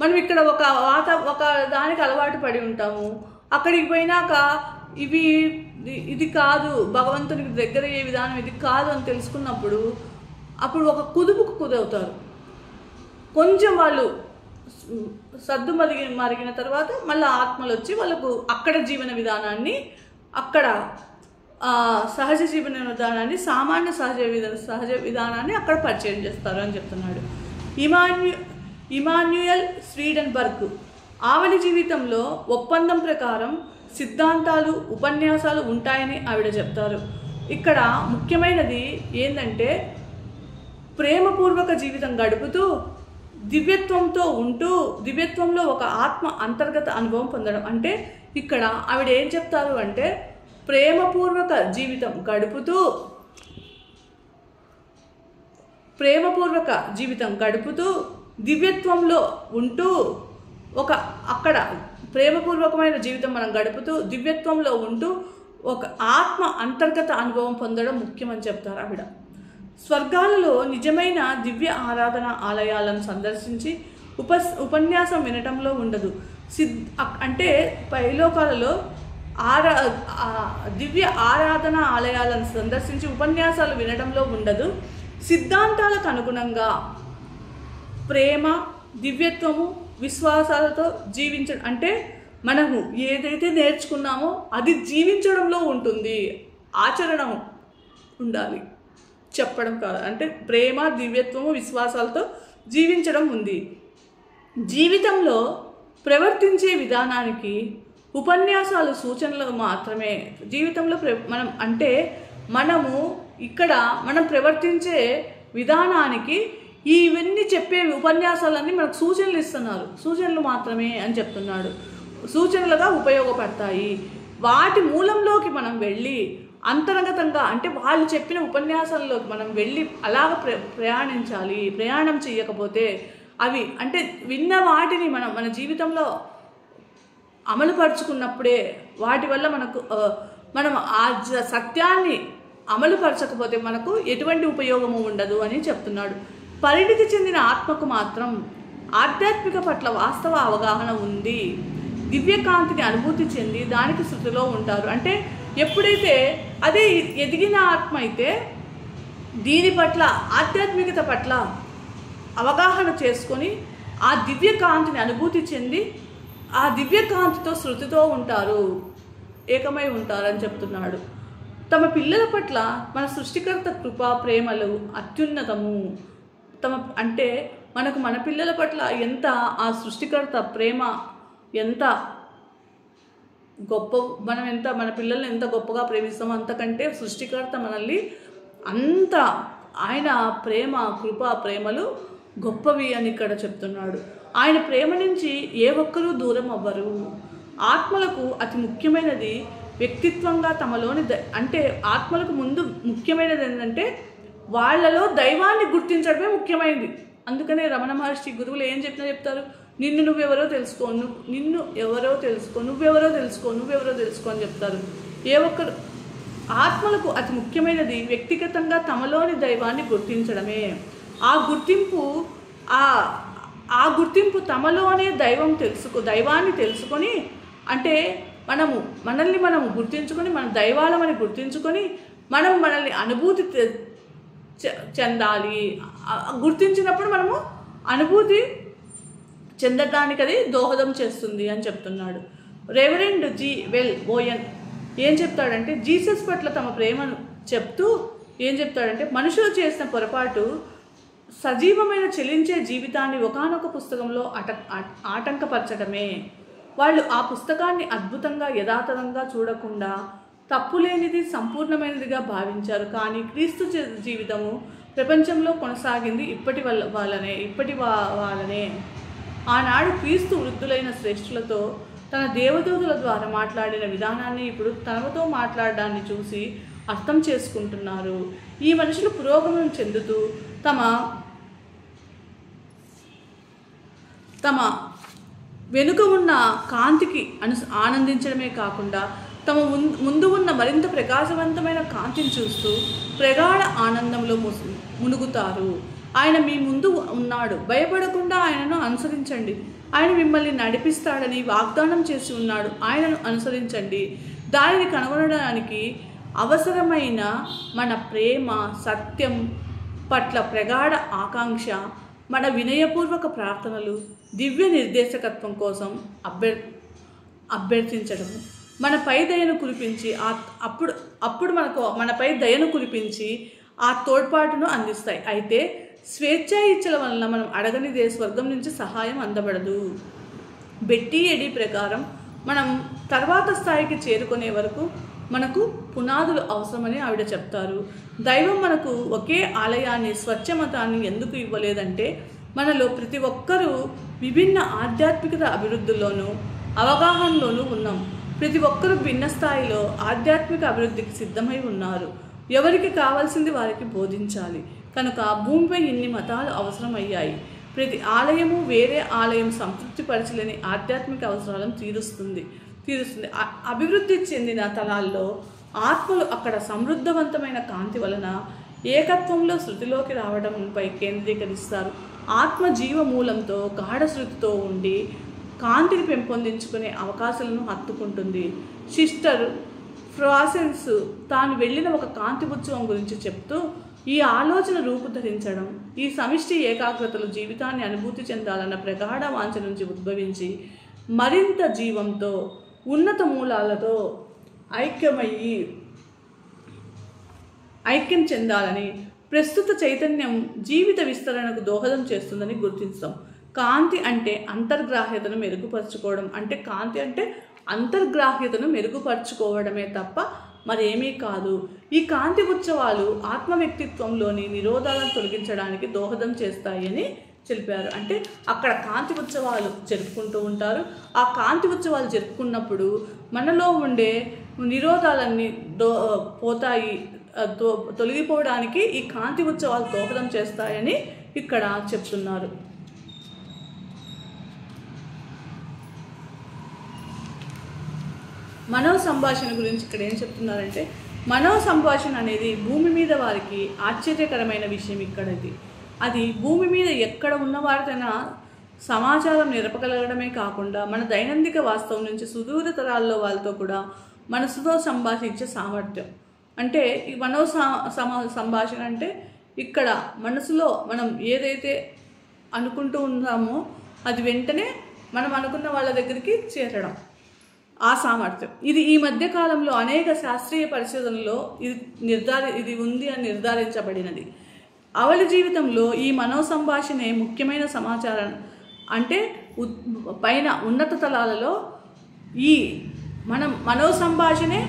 మనం ఇక్కడ ఒక దానికి అలవాటు పడి ఉంటాము. అక్కడికి పోయినాక ఇది కాదు, భగవంతునికి దగ్గర అయ్యే విధానం ఇది కాదు అని తెలుసుకున్నప్పుడు అప్పుడు ఒక కుదుపుకు కుదవుతారు. కొంచెం వాళ్ళు సర్దు మరిగిన తర్వాత మళ్ళీ ఆత్మలు వచ్చి వాళ్ళకు అక్కడ జీవన విధానాన్ని, అక్కడ సహజ జీవన విధానాన్ని, సామాన్య సహజ విధానాన్ని అక్కడ పరిచయం చేస్తారు అని చెప్తున్నాడు. ఇమాన్యుయల్ స్వీడన్బర్గ్ ఆవలి జీవితంలో ఒప్పందం ప్రకారం సిద్ధాంతాలు, ఉపన్యాసాలు ఉంటాయని ఆవిడ చెప్తారు. ఇక్కడ ముఖ్యమైనది ఏంటంటే ప్రేమపూర్వక జీవితం గడుపుతూ దివ్యత్వంతో ఉంటూ దివ్యత్వంలో ఒక ఆత్మ అంతర్గత అనుభవం పొందడం. అంటే ఇక్కడ ఆవిడ ఏం చెప్తారు అంటే ప్రేమపూర్వక జీవితం గడుపుతూ దివ్యత్వంలో ఉంటూ అక్కడ ప్రేమపూర్వకమైన జీవితం మనం గడుపుతూ దివ్యత్వంలో ఉంటూ ఒక ఆత్మ అంతర్గత అనుభవం పొందడం ముఖ్యమని చెప్తారు ఆవిడ. స్వర్గాలలో నిజమైన దివ్య ఆరాధన ఆలయాలను సందర్శించి ఉపన్యాసం వినటంలో ఉండదు. అంటే పైలోకాలలో దివ్య ఆరాధన ఆలయాలను సందర్శించి ఉపన్యాసాలు వినడంలో ఉండదు. సిద్ధాంతాలకు అనుగుణంగా ప్రేమ, దివ్యత్వము, విశ్వాసాలతో జీవించడం, అంటే మనము ఏదైతే నేర్చుకున్నామో అది జీవించడంలో ఉంటుంది ఆచరణ ఉండాలి, చెప్పడం కాదు. అంటే ప్రేమ, దివ్యత్వము, విశ్వాసాలతో జీవించడం ఉంది. జీవితంలో ప్రవర్తించే విధానానికి ఉపన్యాసాలు, సూచనలు మాత్రమే. జీవితంలో మనము ఇక్కడ మనం ప్రవర్తించే విధానానికి ఇవన్నీ చెప్పే ఉపన్యాసాలన్నీ మనకు సూచనలు ఇస్తున్నారు, సూచనలు మాత్రమే అని చెప్తున్నాడు. సూచనలుగా ఉపయోగపడతాయి. వాటి మూలంలోకి మనం వెళ్ళి అంతర్గతంగా అంటే వాళ్ళు చెప్పిన ఉపన్యాసాల్లోకి మనం వెళ్ళి అలాగ ప్రయాణించాలి. ప్రయాణం చేయకపోతే అవి అంటే విన్న వాటిని మన జీవితంలో అమలుపరుచుకున్నప్పుడే వాటి వల్ల మనం ఆ సత్యాన్ని అమలుపరచకపోతే మనకు ఎటువంటి ఉపయోగము ఉండదు అని చెప్తున్నాడు. పరిణితి చెందిన ఆత్మకు మాత్రం ఆధ్యాత్మిక పట్ల వాస్తవ అవగాహన ఉంది. దివ్యకాంతిని అనుభూతి చెంది దానికి శృతిలో ఉంటారు. అంటే ఎప్పుడైతే అదే ఎదిగిన ఆత్మ అయితే దీని పట్ల, ఆధ్యాత్మికత పట్ల అవగాహన చేసుకొని ఆ దివ్యకాంతిని అనుభూతి చెంది ఆ దివ్యకాంతితో శృతితో ఉంటారు, ఏకమై ఉంటారని చెప్తున్నాడు. తమ పిల్లల పట్ల మన సృష్టికర్త కృపా ప్రేమలు అత్యున్నతము. అంటే మన పిల్లల పట్ల ఎంత ఆ సృష్టికర్త ప్రేమ ఎంత గొప్ప, మన పిల్లల్ని ఎంత గొప్పగా ప్రేమిస్తామో అంతకంటే సృష్టికర్త మనల్ని అంత ఆయన ప్రేమ, కృపా ప్రేమలు గొప్పవి అని ఇక్కడ చెప్తున్నాడు. ఆయన ప్రేమ నుంచి ఏ ఒక్కరూ దూరం అవ్వరు. ఆత్మలకు అతి ముఖ్యమైనది వ్యక్తిత్వంగా తమలోని అంటే ఆత్మలకు ముందు ముఖ్యమైనది ఏంటంటే వాళ్ళలో దైవాన్ని గుర్తించడమే ముఖ్యమైనది. అందుకనే రమణ మహర్షి గురువులు ఏం చెప్తారు, నువ్వెవరో తెలుసుకో, నువ్వెవరో తెలుసుకో అని చెప్తారు. ఏ ఒక్కరు ఆత్మలకు అతి ముఖ్యమైనది వ్యక్తిగతంగా తమలోని దైవాన్ని గుర్తించడమే. ఆ గుర్తింపు తమలోనే దైవాన్ని తెలుసుకొని అంటే మనల్ని గుర్తించుకొని మన దైవాలమని గుర్తించుకొని మనల్ని అనుభూతి చెందాలి. గుర్తించినప్పుడు మనము అనుభూతి చెందడానికి అది దోహదం చేస్తుంది అని చెప్తున్నాడు. రెవరెండ్ జి వెల్ బోయన్ ఏం చెప్తాడంటే జీసస్ పట్ల తమ ప్రేమను చెప్తూ ఏం చెప్తాడంటే మనుషులు చేసిన పొరపాటు సజీవమైన చెలించే జీవితాన్ని ఒకానొక పుస్తకంలో ఆటంకపరచడమే. వాళ్ళు ఆ పుస్తకాన్ని అద్భుతంగా యథాతథంగా చూడకుండా తప్పులేనిది సంపూర్ణమైనదిగా భావించారు. కానీ క్రీస్తు జీవితము ప్రపంచంలో కొనసాగింది ఇప్పటి వాళ్ళనే. ఆనాడు క్రీస్తు వృద్ధులైన శ్రేష్ఠులతో తన దేవదూతుల ద్వారా మాట్లాడిన విధానాన్ని ఇప్పుడు తనతో మాట్లాడడాన్ని చూసి అర్థం చేసుకుంటున్నారు. ఈ మనుషులు పురోగమనం చెందుతూ తమ వెనుక ఉన్న కాంతికి ఆనందించడమే కాకుండా తమ ముందు ఉన్న మరింత ప్రకాశవంతమైన కాంతిని చూస్తూ ప్రగాఢ ఆనందంలో మునుగుతారు. ఆయన మీ ముందు ఉన్నాడు, భయపడకుండా ఆయనను అనుసరించండి. ఆయన మిమ్మల్ని నడిపిస్తాడని వాగ్దానం చేసి ఉన్నాడు, ఆయనను అనుసరించండి. దానిని కనుగొనడానికి అవసరమైన మన ప్రేమ, సత్యం పట్ల ప్రగాఢ ఆకాంక్ష, మన వినయపూర్వక ప్రార్థనలు, దివ్య నిర్దేశకత్వం కోసం అభ్యర్థించడము మనపై దయను కురిపించి మనపై దయను కురిపించి ఆ తోడ్పాటును అందిస్తాయి. అయితే స్వేచ్ఛా ఇచ్చల వలన మనం అడగనిదే స్వర్గం నుంచి సహాయం అందబడదు. బెట్టి ఎడి ప్రకారం మనం తర్వాత స్థాయికి చేరుకునే వరకు మనకు పునాదులు అవసరమని ఆవిడ చెప్తారు. దైవం మనకు ఒకే ఆలయాన్ని, స్వచ్ఛ మతాన్ని ఎందుకు ఇవ్వలేదంటే మనలో ప్రతి ఒక్కరూ విభిన్న ఆధ్యాత్మికత అభివృద్ధిలోనూ అవగాహనలోనూ ఉన్నాం. ప్రతి ఒక్కరూ భిన్న స్థాయిలో ఆధ్యాత్మిక అభివృద్ధికి సిద్ధమై ఉన్నారు. ఎవరికి కావాల్సింది వారికి బోధించాలి. కనుక భూమిపై ఇన్ని మతాలు అవసరమయ్యాయి. ప్రతి ఆలయము వేరే ఆలయం సంతృప్తిపరచలేని ఆధ్యాత్మిక అవసరాలను తీరుస్తుంది. అభివృద్ధి చెందిన తలాల్లో ఆత్మలు అక్కడ సమృద్ధవంతమైన కాంతి వలన ఏకత్వంలో శృతిలోకి రావడంపై కేంద్రీకరిస్తారు. ఆత్మ జీవ మూలంతో గాఢ శృతితో ఉండి కాంతిని పెంపొందించుకునే అవకాశాలను హత్తుకుంటుంది. సిస్టర్ ఫ్రాసెన్స్ తాను వెళ్ళిన ఒక కాంతి ఉత్సవం గురించి చెప్తూ ఈ ఆలోచన రూపుధరించడం, ఈ సమిష్టి ఏకాగ్రతలు జీవితాన్ని అనుభూతి చెందాలన్న ప్రగాఢ వాంఛ నుంచి ఉద్భవించి మరింత జీవంతో ఉన్నత మూలాలతో ఐక్యమయ్యి ఐక్యం చెందాలని, ప్రస్తుత చైతన్యం జీవిత విస్తరణకు దోహదం చేస్తుందని గుర్తిస్తాం. కాంతి అంటే అంతర్గ్రాహ్యతను మెరుగుపరుచుకోవడం, అంటే కాంతి అంటే అంతర్గ్రాహ్యతను మెరుగుపరుచుకోవడమే తప్ప మరేమీ కాదు. ఈ కాంతి ఉత్సవాలు ఆత్మ వ్యక్తిత్వంలోని నిరోధాలను తొలగించడానికి దోహదం చేస్తాయని తెలిపారు. అంటే అక్కడ కాంతి ఉత్సవాలు జరుపుకుంటూ ఉంటారు. ఆ కాంతి ఉత్సవాలు జరుపుకున్నప్పుడు మనలో ఉండే నిరోధాలన్నీ పోతాయి, తొలగిపోవడానికి ఈ కాంతి ఉత్సవాలు దోహదం చేస్తాయని ఇక్కడ చెప్తున్నారు. మనో సంభాషణ గురించి ఇక్కడ ఏం చెప్తున్నారంటే, మనో సంభాషణ అనేది భూమి మీద వారికి ఆశ్చర్యకరమైన విషయం. ఇక్కడది అది భూమి మీద ఎక్కడ ఉన్నవారికైనా సమాచారం నిరపగలగడమే కాకుండా మన దైనందిక వాస్తవం నుంచి సుదూర తరాల్లో వాళ్ళతో కూడా మనసుతో సంభాషించే సామర్థ్యం. అంటే ఈ మనో సంభాషణ అంటే ఇక్కడ మనసులో మనం ఏదైతే అనుకుంటూ ఉన్నామో అది వెంటనే మనం అనుకున్న వాళ్ళ దగ్గరికి చేరడం, ఆ సామర్థ్యం. ఇది ఈ మధ్య కాలంలో అనేక శాస్త్రీయ పరిశోధనలో ఇది ఉంది అని నిర్ధారించబడినది. అవలి జీవితంలో ఈ మనో సంభాషణే ముఖ్యమైన సమాచారం. అంటే పైన ఉన్నత తలాలలో ఈ మనో సంభాషణే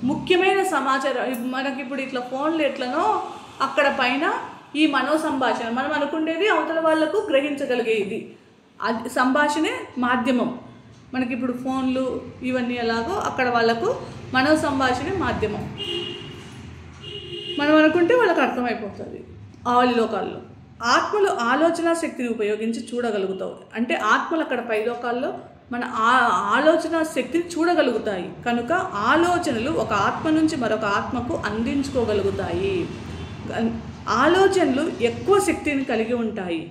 ముఖ్యమైన సమాచారం. మనకి ఇప్పుడు ఇట్లా ఫోన్లు ఎట్లనో అక్కడ పైన ఈ మనో సంభాషణ మనం అనుకునేది అవతల వాళ్లకు గ్రహించగలిగేది. అది సంభాషణే మాధ్యమం. మనకి ఇప్పుడు ఫోన్లు ఇవన్నీ ఎలాగో అక్కడ వాళ్ళకు మనో సంభాషణే మాధ్యమం. మనం అనుకుంటే వాళ్ళకి అర్థమైపోతుంది. ఆవలి లోకాల్లో ఆత్మలు ఆలోచన శక్తిని ఉపయోగించి చూడగలుగుతావు. అంటే ఆత్మలు అక్కడ పై లోకాల్లో మన ఆలోచన శక్తిని చూడగలుగుతాయి కనుక ఆలోచనలు ఒక ఆత్మ నుంచి మరొక ఆత్మకు అందించుకోగలుగుతాయి. ఆలోచనలు ఎక్కువ శక్తిని కలిగి ఉంటాయి,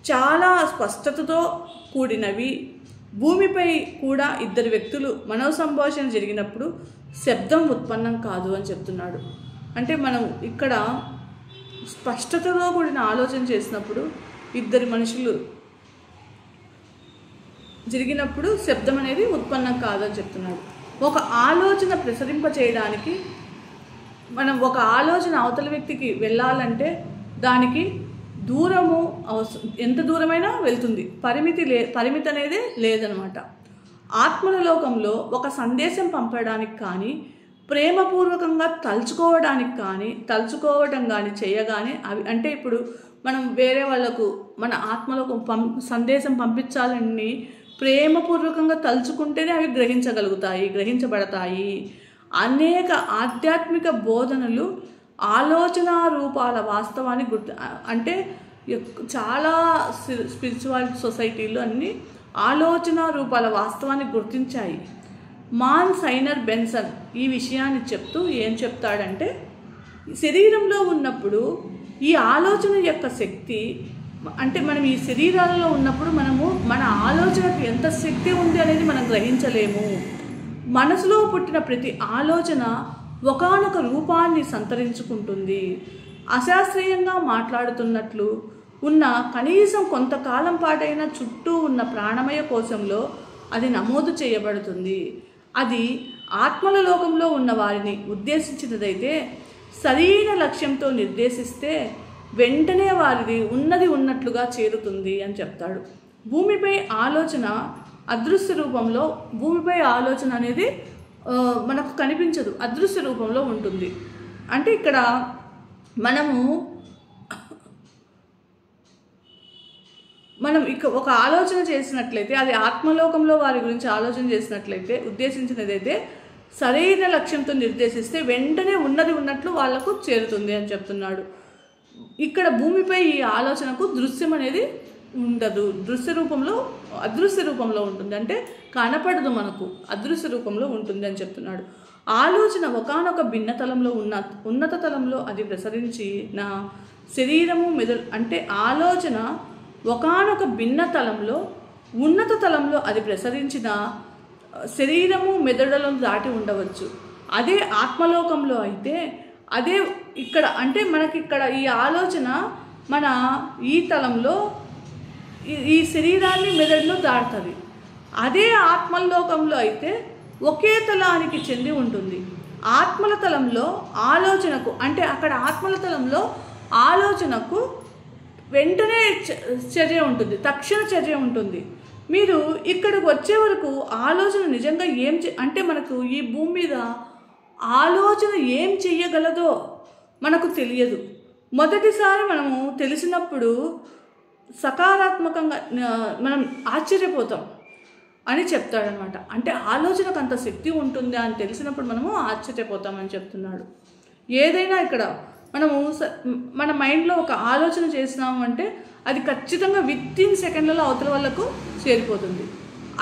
చాలా స్పష్టతతో కూడినవి. భూమిపై కూడా ఇద్దరు వ్యక్తులు మనో సంభాషణ జరిగినప్పుడు శబ్దం ఉత్పన్నం కాదు అని చెప్తున్నాడు. అంటే మనం ఇక్కడ స్పష్టతతో కూడిన ఆలోచన చేసినప్పుడు ఇద్దరు మనుషులు జరిగినప్పుడు శబ్దం అనేది ఉత్పన్నం కాదని చెప్తున్నాడు. ఒక ఆలోచన ప్రసరింప చేయడానికి మనం ఒక ఆలోచన అవతల వ్యక్తికి వెళ్ళాలంటే దానికి దూరము ఎంత దూరమైనా వెళ్తుంది, పరిమితి అనేది లేదనమాట. ఆత్మల లోకంలో ఒక సందేశం పంపడానికి కానీ ప్రేమపూర్వకంగా తలుచుకోవడం కానీ చేయగానే అవి అంటే ఇప్పుడు మనం వేరే వాళ్ళకు మన ఆత్మలకు సందేశం పంపించాలని ప్రేమపూర్వకంగా తలుచుకుంటేనే అవి గ్రహించబడతాయి. అనేక ఆధ్యాత్మిక బోధనలు ఆలోచన రూపాల వాస్తవాన్ని అంటే చాలా స్పిరిచువల్ సొసైటీలు అన్ని ఆలోచన రూపాల వాస్తవాన్ని గుర్తించాయి. మాన్ సైనర్ బెన్సన్ ఈ విషయాన్ని చెప్తూ ఏం చెప్తాడంటే, శరీరంలో ఉన్నప్పుడు ఈ ఆలోచన యొక్క శక్తి అంటే మనం ఈ శరీరాలలో ఉన్నప్పుడు మనము మన ఆలోచనకు ఎంత శక్తి ఉంది అనేది మనం గ్రహించలేము. మనసులో పుట్టిన ప్రతి ఆలోచన ఒకానొక రూపాన్ని సంతరించుకుంటుంది. అశాస్త్రీయంగా మాట్లాడుతున్నట్లు ఉన్న కనీసం కొంతకాలం పాటైన చుట్టూ ఉన్న ప్రాణమయ కోశంలో అది నమోదు చేయబడుతుంది. అది ఆత్మల లోకంలో ఉన్న వారిని ఉద్దేశించినదైతే సరైన లక్ష్యంతో నిర్దేశిస్తే వెంటనే వారిది ఉన్నట్లుగా చేరుతుంది అని చెప్తాడు. భూమిపై ఆలోచన అదృశ్య రూపంలో, భూమిపై ఆలోచన అనేది మనకు కనిపించదు, అదృశ్య రూపంలో ఉంటుంది. అంటే ఇక్కడ మనం ఒక ఆలోచన చేసినట్లయితే అది ఆత్మలోకంలో వారి గురించి ఆలోచన చేసినట్లయితే ఉద్దేశించినదైతే సరైన లక్ష్యంతో నిర్దేశిస్తే వెంటనే ఉన్నట్లు వాళ్లకు చేరుతుంది అని చెప్తున్నాడు. ఇక్కడ భూమిపై ఈ ఆలోచనకు దృశ్యం అనేది ఉండదు, అదృశ్య రూపంలో ఉంటుంది. అంటే కనపడదు, మనకు అదృశ్య రూపంలో ఉంటుంది అని చెప్తున్నాడు. ఆలోచన ఒకానొక భిన్నతలంలో ఉన్నత తలంలో అది ప్రసరించిన శరీరము మెదడు అంటే ఆలోచన ఒకానొక భిన్న తలంలో ఉన్నత తలంలో అది ప్రసరించిన శరీరము మెదడులను దాటి ఉండవచ్చు. అదే ఆత్మలోకంలో అయితే అదే ఇక్కడ అంటే మనకి ఇక్కడ ఈ ఆలోచన మన ఈ తలంలో ఈ శరీరాన్ని మెదడును దాటుతుంది. అదే ఆత్మలోకంలో అయితే ఒకే తలానికి చెంది ఉంటుంది. ఆత్మల తలంలో ఆలోచనకు అంటే అక్కడ ఆత్మల తలంలో ఆలోచనకు వెంటనే చర్య ఉంటుంది, తక్షణ చర్య ఉంటుంది. మీరు ఇక్కడికి వచ్చే వరకు ఆలోచన నిజంగా అంటే మనకు ఈ భూమి మీద ఆలోచన ఏం చెయ్యగలదో మనకు తెలియదు. మొదటిసారి మనము తెలిసినప్పుడు సకారాత్మకంగా మనం ఆశ్చర్యపోతాం అని చెప్తాడనమాట. అంటే ఆలోచనకు అంత శక్తి ఉంటుంది అని తెలిసినప్పుడు మనము ఆశ్చర్యపోతామని చెప్తున్నాడు. ఏదైనా ఇక్కడ మనము మన మైండ్లో ఒక ఆలోచన చేసినాము అంటే అది ఖచ్చితంగా వితిన్ సెకండ్లలో అవతల వాళ్ళకు చేరిపోతుంది.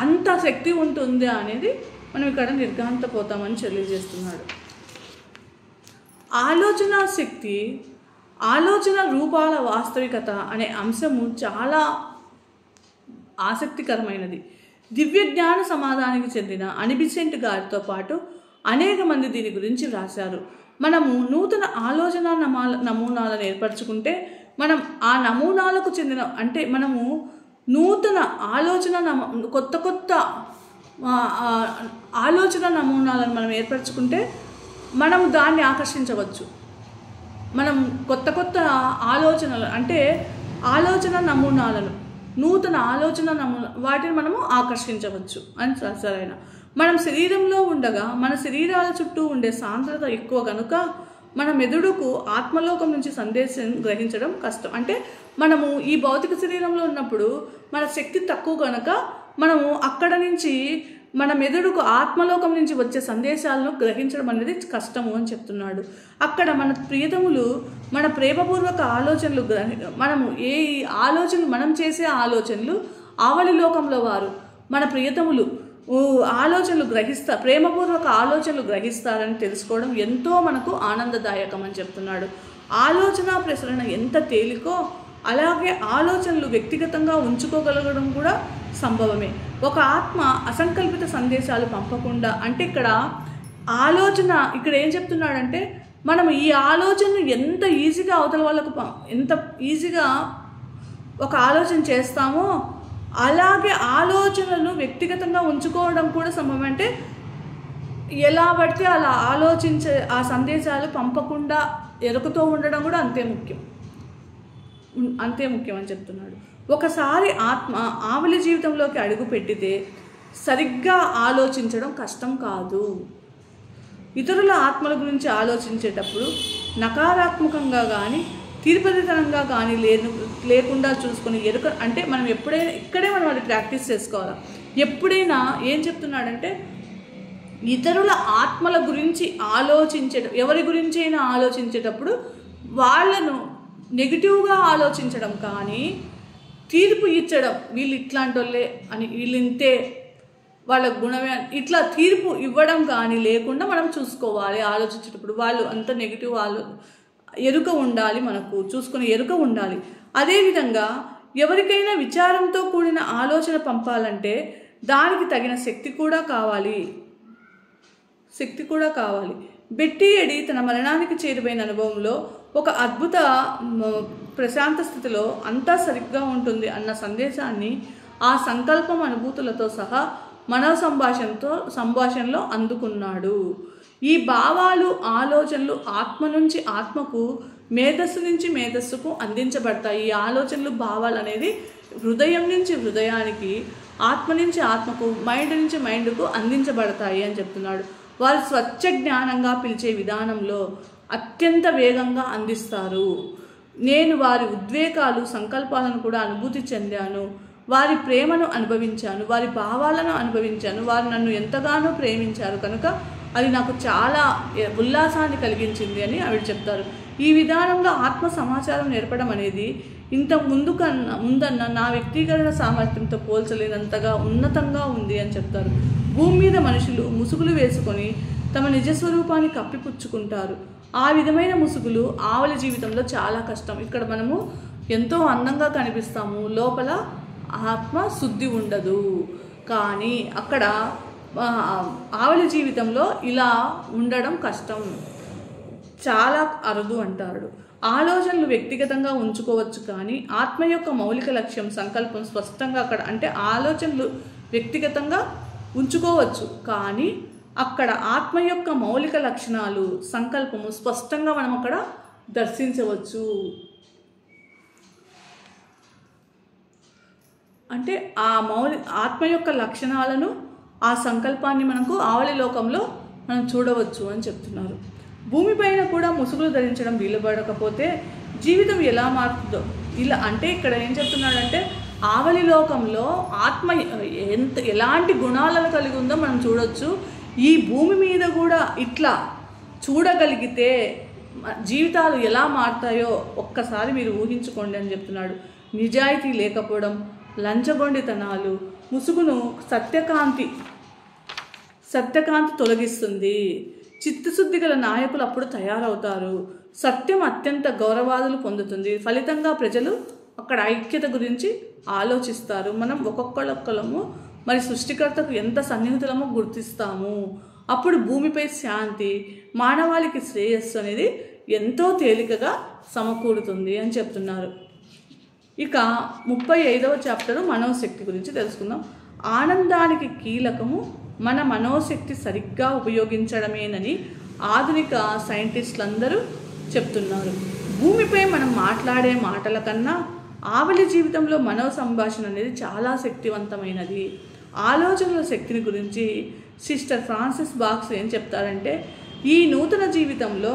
అంత శక్తి ఉంటుంది అనేది మనం ఇక్కడ నిర్ఘాంతపోతామని తెలియజేస్తున్నాడు. ఆలోచన శక్తి, ఆలోచన రూపాల వాస్తవికత అనే అంశము చాలా ఆసక్తికరమైనది. దివ్య జ్ఞాన సమాధానానికి చెందిన అనిబిసెంట్ గారితో పాటు అనేక మంది దీని గురించి రాశారు. మనము నూతన ఆలోచన నమూనాలను ఏర్పరచుకుంటే మనం ఆ నమూనాలకు చెందిన అంటే మనము నూతన ఆలోచన కొత్త ఆలోచన నమూనాలను మనం ఏర్పరచుకుంటే మనము దాన్ని ఆకర్షించవచ్చు. మనం కొత్త ఆలోచనలు అంటే ఆలోచన నమూనాలను, నూతన ఆలోచన వాటిని మనము ఆకర్షించవచ్చు అని రాశారు. మనం శరీరంలో ఉండగా మన శరీరాల చుట్టూ ఉండే సాంద్రత ఎక్కువ కనుక మన మెదడుకు ఆత్మలోకం నుంచి సందేశం గ్రహించడం కష్టం. అంటే మనము ఈ భౌతిక శరీరంలో ఉన్నప్పుడు మన శక్తి తక్కువ కనుక మనము అక్కడ నుంచి మన మెదడుకు ఆత్మలోకం నుంచి వచ్చే సందేశాలను గ్రహించడం అనేది కష్టము అని చెప్తున్నాడు. అక్కడ మన ప్రియతములు మన ప్రేమపూర్వక ఆలోచనలు మనము ఏ ఆలోచనలు మనం చేసే ఆలోచనలు ఆవలి లోకంలో వారు మన ప్రియతములు ఆలోచనలు ప్రేమపూర్వక ఆలోచనలు గ్రహిస్తారని తెలుసుకోవడం ఎంతో మనకు ఆనందదాయకం అని చెప్తున్నాడు. ఆలోచన ప్రసరణ ఎంత తేలికో అలాగే ఆలోచనలు వ్యక్తిగతంగా ఉంచుకోగలగడం కూడా సంభవమే. ఒక ఆత్మ అసంకల్పిత సందేశాలు పంపకుండా అంటే ఇక్కడ ఆలోచన ఇక్కడ ఏం చెప్తున్నాడంటే మనం ఈ ఆలోచనను ఎంత ఈజీగా అవతల వాళ్ళకు ఎంత ఈజీగా ఒక ఆలోచన చేస్తామో అలాగే ఆలోచనలను వ్యక్తిగతంగా ఉంచుకోవడం కూడా సంభవం. అంటే ఎలా పడితే అలా ఆలోచించే ఆ సందేశాలు పంపకుండా ఎరుకతో ఉండడం కూడా అంతే ముఖ్యం అని చెప్తున్నాడు. ఒకసారి ఆత్మ ఆవలి జీవితంలోకి అడుగు పెట్టితే సరిగ్గా ఆలోచించడం కష్టం కాదు. ఇతరుల ఆత్మల గురించి ఆలోచించేటప్పుడు నకారాత్మకంగా కానీ తీర్పరితనంగా కానీ లేకుండా చూసుకుని ఎరుక అంటే మనం ఎప్పుడైనా ఇక్కడే మనం అది ప్రాక్టీస్ చేసుకోవాలి. ఎప్పుడైనా ఏం చెప్తున్నాడంటే ఇతరుల ఆత్మల గురించి ఎవరి గురించి అయినా ఆలోచించేటప్పుడు వాళ్ళను నెగిటివ్గా ఆలోచించడం కానీ తీర్పు ఇచ్చడం వీళ్ళు ఇట్లాంటి వాళ్ళే అని వీళ్ళింతే వాళ్ళ గుణమే ఇట్లా తీర్పు ఇవ్వడం కానీ లేకుండా మనం చూసుకోవాలి. ఆలోచించేటప్పుడు వాళ్ళు అంత నెగిటివ్ ఎరుక ఉండాలి, మనకు చూసుకునే ఎరుక ఉండాలి. అదేవిధంగా ఎవరికైనా విచారంతో కూడిన ఆలోచన పంపాలంటే దానికి తగిన శక్తి కూడా కావాలి. బెట్టి ఎడి తన మరణానికి చేరువైన అనుభవంలో ఒక అద్భుత ప్రశాంత స్థితిలో అంతా సరిగ్గా ఉంటుంది అన్న సందేశాన్ని ఆ సంకల్పం అనుభూతులతో సహా మనో సంభాషణలో అందుకున్నాడు. ఈ భావాలు ఆలోచనలు ఆత్మ నుంచి ఆత్మకు మేధస్సు నుంచి మేధస్సుకు అందించబడతాయి. ఈ ఆలోచనలు భావాలు అనేది హృదయం నుంచి హృదయానికి ఆత్మ నుంచి ఆత్మకు మైండ్ నుంచి మైండ్కు అందించబడతాయి అని చెప్తున్నాడు. వారు స్వచ్ఛ జ్ఞానంగా పిలిచే విధానంలో అత్యంత వేగంగా అందిస్తారు. నేను వారి ఉద్వేగాలు సంకల్పాలను కూడా అనుభూతి చెందాను, వారి ప్రేమను అనుభవించాను, వారి భావాలను అనుభవించాను, వారు నన్ను ఎంతగానో ప్రేమించారు కనుక అది నాకు చాలా ఉల్లాసాన్ని కలిగించింది అని ఆవిడ చెప్తారు. ఈ విధానంలో ఆత్మ సమాచారం నేర్పడం అనేది ఇంత ముందన్న నా వ్యక్తీకరణ సామర్థ్యంతో పోల్చలేనంతగా ఉన్నతంగా ఉంది అని చెప్తారు. భూమి మీద మనుషులు ముసుగులు వేసుకొని తమ నిజస్వరూపాన్ని కప్పిపుచ్చుకుంటారు. ఆ విధమైన ముసుగులు ఆవలి జీవితంలో చాలా కష్టం. ఇక్కడ మనము ఎంతో అందంగా కనిపిస్తాము, లోపల ఆత్మ శుద్ధి ఉండదు. కానీ అక్కడ ఆవలి జీవితంలో ఇలా ఉండడం కష్టం, చాలా అరుదు అంటాడు. ఆలోచనలు వ్యక్తిగతంగా ఉంచుకోవచ్చు కానీ ఆత్మ యొక్క మౌలిక లక్ష్యం సంకల్పం స్పష్టంగా అక్కడ అంటే ఆలోచనలు వ్యక్తిగతంగా ఉంచుకోవచ్చు, కానీ అక్కడ ఆత్మ యొక్క మౌలిక లక్షణాలు సంకల్పము స్పష్టంగా మనం అక్కడ దర్శించవచ్చు. అంటే ఆ ఆత్మ యొక్క లక్షణాలను, ఆ సంకల్పాన్ని మనకు ఆవలి లోకంలో మనం చూడవచ్చు అని చెప్తున్నారు. భూమిపైన కూడా ముసుగులు ధరించడం వీలుపడకపోతే జీవితం ఎలా మారుతుందో ఇలా అంటే ఇక్కడ ఏం చెప్తున్నాడంటే ఆవలి లోకంలో ఆత్మ ఎలాంటి గుణాలను కలిగి ఉందో మనం చూడొచ్చు. ఈ భూమి మీద కూడా ఇట్లా చూడగలిగితే జీవితాలు ఎలా మారుతాయో ఒక్కసారి మీరు ఊహించుకోండి అని చెప్తున్నాడు. నిజాయితీ లేకపోవడం, లంచగొండితనాలు, ముసుగును సత్యకాంతి తొలగిస్తుంది. చిత్తశుద్ధి గల నాయకులు అప్పుడు తయారవుతారు. సత్యం అత్యంత గౌరవాదులు పొందుతుంది. ఫలితంగా ప్రజలు అక్కడ ఐక్యత గురించి ఆలోచిస్తారు. మనం ఒక్కొక్కళ్ళము మరి సృష్టికర్తకు ఎంత సన్నిహితులమో గుర్తిస్తాము. అప్పుడు భూమిపై శాంతి, మానవాళికి శ్రేయస్సు అనేది ఎంతో తేలికగా సమకూరుతుంది అని చెప్తున్నారు. ఇక 35వ చాప్టరు మనోశక్తి గురించి తెలుసుకుందాం. ఆనందానికి కీలకము మన మనోశక్తి సరిగ్గా ఉపయోగించడమేనని ఆధునిక సైంటిస్టులందరూ చెప్తున్నారు. భూమిపై మనం మాట్లాడే మాటల కన్నా ఆవలి జీవితంలో మనో సంభాషణ అనేది చాలా శక్తివంతమైనది. ఆలోచనల శక్తిని గురించి సిస్టర్ ఫ్రాన్సిస్ బాక్స్ ఏం చెప్తారంటే, ఈ నూతన జీవితంలో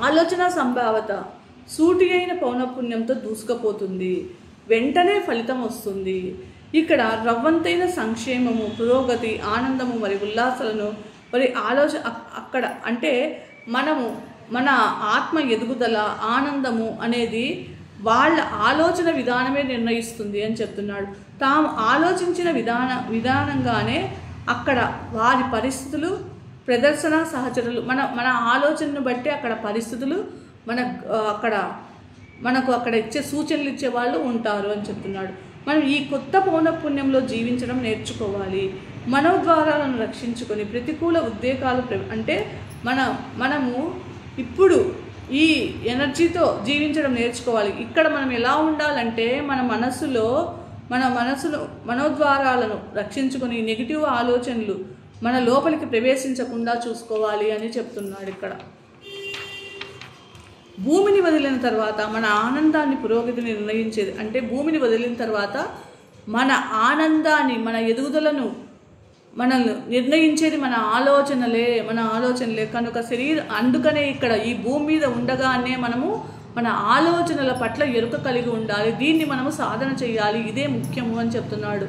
ఆలోచన సంభావత సూటి అయిన పౌనపుణ్యంతో దూసుకుపోతుంది. వెంటనే ఫలితం వస్తుంది. ఇక్కడ రవ్వంతైన సంక్షేమము, పురోగతి, ఆనందము మరి ఉల్లాసాలను మరి అక్కడ అంటే మన ఆత్మ ఎదుగుదల, ఆనందము అనేది వాళ్ళ ఆలోచన విధానమే నిర్ణయిస్తుంది అని చెప్తున్నాడు. తాము ఆలోచించిన విధానంగానే అక్కడ వారి పరిస్థితులు, ప్రదర్శన సహచరులు మన ఆలోచనను బట్టి అక్కడ పరిస్థితులు మనకు అక్కడ ఇచ్చే సూచనలు ఇచ్చే వాళ్ళు ఉంటారు అని చెప్తున్నాడు. మనం ఈ కొత్త పౌనఃపుణ్యంలో జీవించడం నేర్చుకోవాలి. మనోద్వారాలను రక్షించుకొని ప్రతికూల ఉద్రేకాలు అంటే మనము ఇప్పుడు ఈ ఎనర్జీతో జీవించడం నేర్చుకోవాలి. ఇక్కడ మనం ఎలా ఉండాలంటే మన మనోద్వారాలను రక్షించుకొని నెగిటివ్ ఆలోచనలు మన లోపలికి ప్రవేశించకుండా చూసుకోవాలి అని చెప్తున్నాడు. ఇక్కడ భూమిని వదిలిన తర్వాత మన ఆనందాన్ని, పురోగతిని నిర్ణయించేది అంటే భూమిని వదిలిన తర్వాత మన ఆనందాన్ని, మన ఎదుగుదలను మనల్ని నిర్ణయించేది మన ఆలోచనలే కనుక అందుకనే ఇక్కడ ఈ భూమి మీద ఉండగానే మనము మన ఆలోచనల పట్ల ఎరుక కలిగి ఉండాలి. దీన్ని మనము సాధన చేయాలి. ఇదే ముఖ్యము అని చెప్తున్నాడు.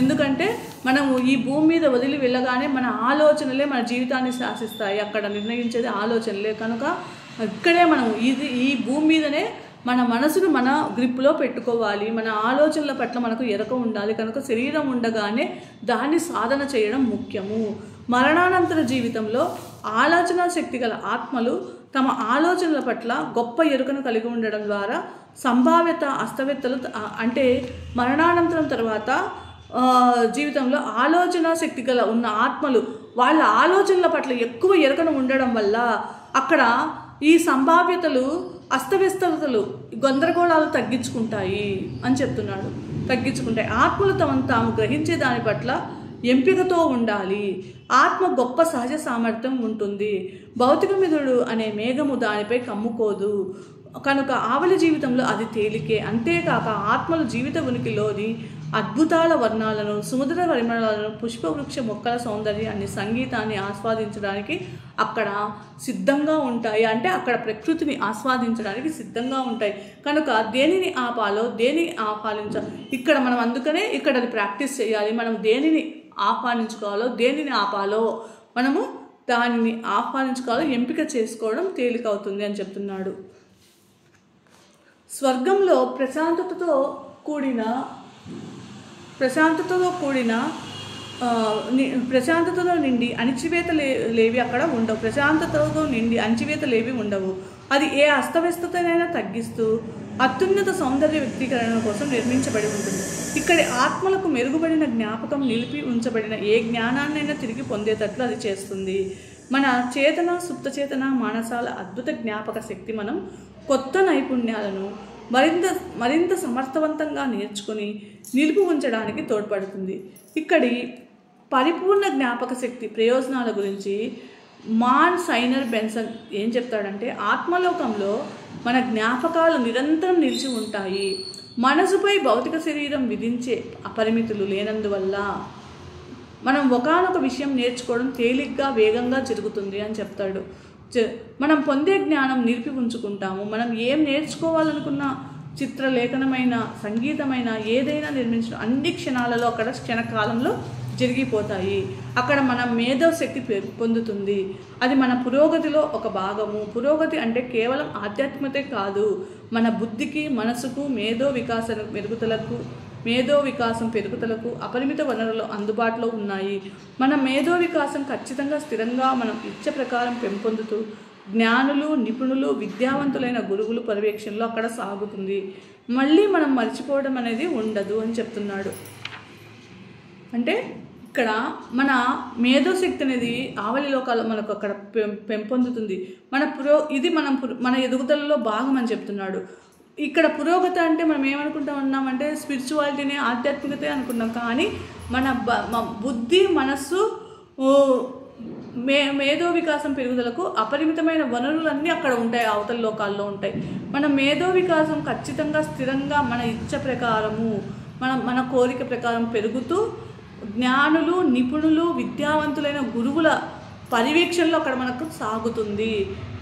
ఎందుకంటే మనము ఈ భూమి మీద వదిలి వెళ్ళగానే మన ఆలోచనలే మన జీవితాన్ని శాసిస్తాయి. అక్కడ నిర్ణయించేది ఆలోచనలే కనుక ఇక్కడే మనం ఈ భూమి మీదనే మన మనసును మన గ్రిప్లో పెట్టుకోవాలి. మన ఆలోచనల పట్ల మనకు ఎరక ఉండాలి. కనుక శరీరం ఉండగానే దాన్ని సాధన చేయడం ముఖ్యము. మరణానంతర జీవితంలో ఆలోచన శక్తి గల ఆత్మలు తమ ఆలోచనల పట్ల గొప్ప ఎరుకను కలిగి ఉండడం ద్వారా సంభావ్యత అస్తవ్యతలు అంటే మరణానంతరం తర్వాత జీవితంలో ఆలోచన శక్తి గల ఉన్న ఆత్మలు వాళ్ళ ఆలోచనల పట్ల ఎక్కువ ఎరుకను ఉండడం వల్ల అక్కడ ఈ సంభావ్యతలు, అస్తవ్యస్తతలు, గందరగోళాలు తగ్గించుకుంటాయి అని చెప్తున్నాడు. తగ్గించుకుంటాయి. ఆత్మలు తాము గ్రహించే దాని పట్ల ఎంపికతో ఉండాలి. ఆత్మ గొప్ప సహజ సామర్థ్యం ఉంటుంది. భౌతిక మెదడు అనే మేఘము దానిపై కమ్ముకోదు కనుక ఆవలి జీవితంలో అది తేలికే. అంతేకాక ఆత్మలు జీవిత ఉనికిలోని అద్భుతాల వర్ణాలను, సముద్ర పరిమళాలను, పుష్పవృక్ష మొక్కల సౌందర్యాన్ని, సంగీతాన్ని ఆస్వాదించడానికి అక్కడ సిద్ధంగా ఉంటాయి. అంటే అక్కడ ప్రకృతిని ఆస్వాదించడానికి సిద్ధంగా ఉంటాయి. కనుక దేనిని ఆపాలో దేనిని ఆహ్వానించాలి ఇక్కడ మనం అందుకనే ఇక్కడ అది ప్రాక్టీస్ చేయాలి. మనం దేనిని ఆహ్వానించుకోవాలో దేనిని ఆపాలో మనము దానిని ఆహ్వానించుకోవాలో ఎంపిక చేసుకోవడం తేలికవుతుంది అని చెప్తున్నాడు. స్వర్గంలో ప్రశాంతతతో కూడిన ప్రశాంతతతో నిండి అణిచివేతలేవి అక్కడ ఉండవు. ప్రశాంతతతో నిండి అణిచివేతలేవి ఉండవు. అది ఏ అస్తవ్యస్తతనైనా తగ్గిస్తూ అత్యున్నత సౌందర్య వ్యక్తీకరణ కోసం నిర్మించబడి ఉంటుంది. ఇక్కడి ఆత్మలకు మెరుగుపడిన జ్ఞాపకం నిలిపి ఉంచబడిన ఏ జ్ఞానాన్నైనా తిరిగి పొందేటట్లు అది చేస్తుంది. మన చేతన, సుప్తచేతన, మానసాల అద్భుత జ్ఞాపక శక్తి మనం కొత్త నైపుణ్యాలను మరింత సమర్థవంతంగా నేర్చుకుని నిలుపు ఉంచడానికి తోడ్పడుతుంది. ఇక్కడి పరిపూర్ణ జ్ఞాపక శక్తి ప్రయోజనాల గురించి మాన్ సైనర్ బెన్సన్ ఏం చెప్తాడంటే, ఆత్మలోకంలో మన జ్ఞాపకాలు నిరంతరం నిలిచి ఉంటాయి. మనసుపై భౌతిక శరీరం విధించే అపరిమితులు లేనందువల్ల మనం ఒకానొక విషయం నేర్చుకోవడం తేలిగ్గా వేగంగా జరుగుతుంది అని చెప్తాడు. మనం పొందే జ్ఞానం నిలిపి ఉంచుకుంటాము. మనం ఏం నేర్చుకోవాలనుకున్న చిత్రలేఖనమైన, సంగీతమైన, ఏదైనా నిర్మించడం అన్ని క్షణాలలో అక్కడ క్షణకాలంలో జరిగిపోతాయి. అక్కడ మన మేధో శక్తి పొందుతుంది. అది మన పురోగతిలో ఒక భాగము. పురోగతి అంటే కేవలం ఆధ్యాత్మికతే కాదు, మన బుద్ధికి, మనసుకు, మేధో వికాసం పెరుగుదలకు అపరిమిత వనరులు అందుబాటులో ఉన్నాయి. మన మేధో వికాసం ఖచ్చితంగా స్థిరంగా మనం ఇచ్చ ప్రకారం పెంపొందుతూ జ్ఞానులు, నిపుణులు, విద్యావంతులైన గురువులు పర్యవేక్షణలో అక్కడ సాగుతుంది. మళ్ళీ మనం మర్చిపోవడం అనేది ఉండదు అని చెప్తున్నాడు. అంటే ఇక్కడ మన మేధోశక్తి అనేది ఆవలి లోకాలు మనకు అక్కడ పెంపొందుతుంది. ఇది మన ఎదుగుదలలో భాగం అని చెప్తున్నాడు. ఇక్కడ పురోగతి అంటే మనం ఏమనుకుంటా ఉన్నామంటే స్పిరిచువాలిటీనే, ఆధ్యాత్మికతే అనుకున్నాం. కానీ మన బుద్ధి, మనస్సు, మేధో వికాసం పెరుగుదలకు అపరిమితమైన వనరులన్నీ అక్కడ ఉంటాయి, అవతల లోకాల్లో ఉంటాయి. మన మేధో వికాసం ఖచ్చితంగా స్థిరంగా మన ఇచ్చ ప్రకారము, మన కోరిక ప్రకారం పెరుగుతూ జ్ఞానులు, నిపుణులు, విద్యావంతులైన గురువుల పర్యవేక్షణలో అక్కడ మనకు సాగుతుంది.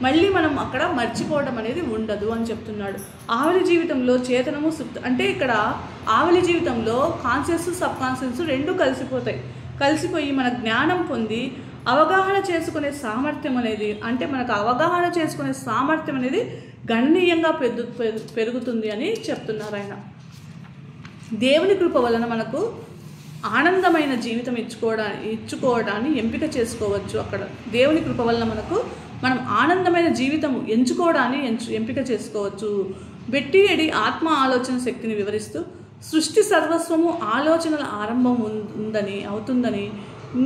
మళ్ళీ మనం అక్కడ మర్చిపోవడం అనేది ఉండదు అని చెప్తున్నాడు. ఆవలి జీవితంలో చేతనము, సుప్త అంటే ఇక్కడ ఆవలి జీవితంలో కాన్షియస్, సబ్ కాన్షియస్ రెండు కలిసిపోయి మన జ్ఞానం పొంది అవగాహన చేసుకునే సామర్థ్యం అనేది, అంటే మనకు అవగాహన చేసుకునే సామర్థ్యం అనేది గణనీయంగా పెరుగుతుంది అని చెప్తున్నారు ఆయన. దేవుని కృప వలన మనకు ఆనందమైన జీవితం ఇచ్చుకోవడాన్ని ఎంపిక చేసుకోవచ్చు. అక్కడ దేవుని కృప వలన మనం ఆనందమైన జీవితం ఎంచుకోవడాన్ని ఎంపిక చేసుకోవచ్చు. బెట్టి ఎడి ఆత్మ ఆలోచన శక్తిని వివరిస్తూ, సృష్టి సర్వస్వము ఆలోచనల ఆరంభం అవుతుందని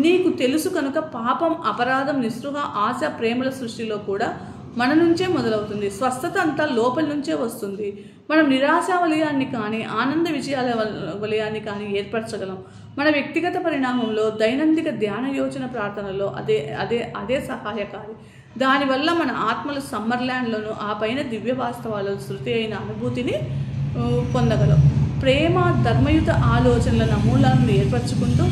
నీకు తెలుసు కనుక పాపం, అపరాధం, నిస్పృహ, ఆశ, ప్రేమల సృష్టిలో కూడా మన నుంచే మొదలవుతుంది. స్వస్థత అంతా లోపల నుంచే వస్తుంది. మనం నిరాశా వలయాన్ని కానీ, ఆనంద విజయాల వలయాన్ని కానీ ఏర్పరచగలం. మన వ్యక్తిగత పరిణామంలో, దైనందిక ధ్యాన యోచన ప్రార్థనలో అదే సహాయకారి. దానివల్ల మన ఆత్మలు సమ్మర్ల్యాండ్లోనూ, ఆ పైన దివ్య వాస్తవాలు, శృతి అయిన అనుభూతిని పొందగలం. ప్రేమ, ధర్మయుత ఆలోచనల నమూనాలను ఏర్పరచుకుంటూ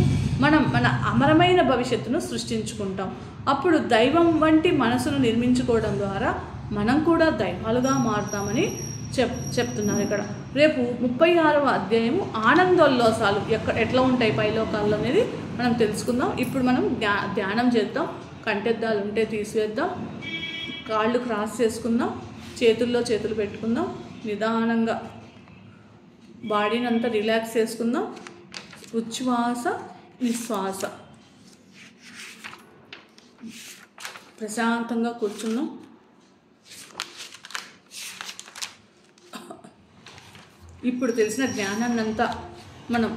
మన అమరమైన భవిష్యత్తును సృష్టించుకుంటాం. అప్పుడు దైవం వంటి మనసును నిర్మించుకోవడం ద్వారా మనం కూడా దైవాలుగా మారుతామని చెప్తున్నారు ఇక్కడ. రేపు 36వ అధ్యాయము ఆనందోల్లాసాలు ఎట్లా ఉంటాయి పైలోకాల్లో అనేది మనం తెలుసుకుందాం. ఇప్పుడు మనం ధ్యానం చేద్దాం. కంటెద్దాలు ఉంటే తీసివేద్దాం. కాళ్ళు క్రాస్ చేసుకుందాం. చేతుల్లో చేతులు పెట్టుకుందాం. నిదానంగా బాడీని అంతా రిలాక్స్ చేసుకుందాం. ఉచ్ఛ్వాస, నిశ్వాస. ప్రశాంతంగా కూర్చున్నాం. ఇప్పుడు తెలిసిన జ్ఞానాన్ని అంతా మనం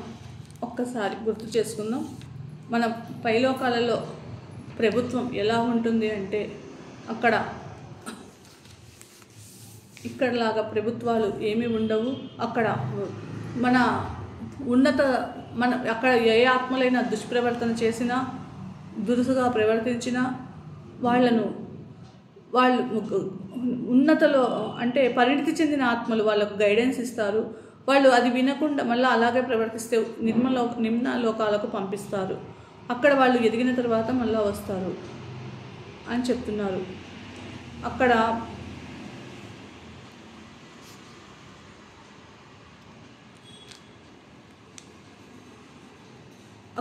ఒక్కసారి గుర్తు చేసుకుందాం. మన పైలోకాలలో ప్రభుత్వం ఎలా ఉంటుంది అంటే, ఇక్కడలాగా ప్రభుత్వాలు ఏమీ ఉండవు. అక్కడ అక్కడ ఏ ఆత్మలైనా దుష్ప్రవర్తన చేసినా, దురుసుగా ప్రవర్తించినా వాళ్ళు ఉన్నతలో అంటే పరిణితి చెందిన ఆత్మలు వాళ్ళకు గైడెన్స్ ఇస్తారు. వాళ్ళు అది వినకుండా మళ్ళీ అలాగే ప్రవర్తిస్తే నిమ్న లోకాలకు పంపిస్తారు. అక్కడ వాళ్ళు ఎదిగిన తర్వాత మళ్ళీ వస్తారు అని చెప్తున్నారు.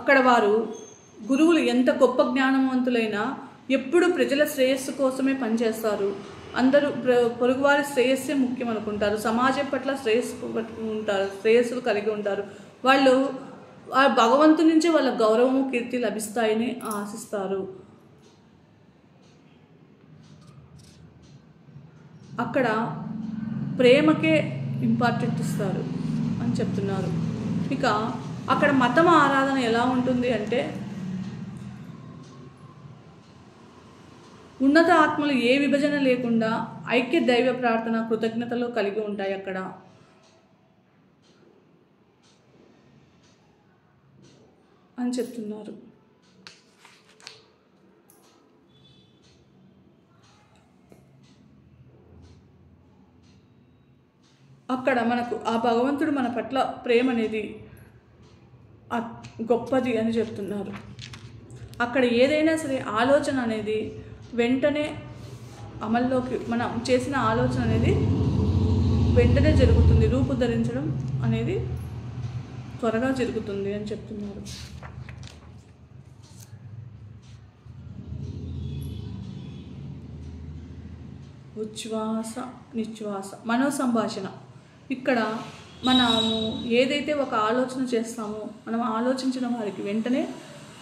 అక్కడ వారు గురువులు ఎంత గొప్ప జ్ఞానవంతులైనా ఎప్పుడు ప్రజల శ్రేయస్సు కోసమే పనిచేస్తారు. అందరూ పొరుగువారి శ్రేయస్సే ముఖ్యం అనుకుంటారు. సమాజం పట్ల శ్రేయస్సులు కలిగి ఉంటారు. వాళ్ళు భగవంతుని నుంచే వాళ్ళ గౌరవము, కీర్తి లభిస్తాయని ఆశిస్తారు. అక్కడ ప్రేమకే ఇంపార్టెంట్ ఇస్తారు అని చెప్తున్నారు. ఇక అక్కడ మతం ఆరాధన ఎలా ఉంటుంది అంటే, ఉన్నత ఆత్మలు ఏ విభజన లేకుండా ఐక్య దైవ ప్రార్థన, కృతజ్ఞతలు కలిగి ఉంటాయి అక్కడ అని చెప్తున్నారు. అక్కడ మనకు ఆ భగవంతుడు మన పట్ల ప్రేమ అనేది గొప్పది అని చెప్తున్నారు. అక్కడ ఏదైనా సరే ఆలోచన అనేది వెంటనే అమల్లోకి, మనం చేసిన ఆలోచన అనేది వెంటనే జరుగుతుంది, రూపుధరించడం అనేది త్వరగా జరుగుతుంది అని చెప్తున్నారు. ఉచ్ఛ్వాస నిశ్వాస మనోసంభాషణ. ఇక్కడ మనము ఏదైతే ఒక ఆలోచన చేస్తామో మనం ఆలోచించిన వారికి వెంటనే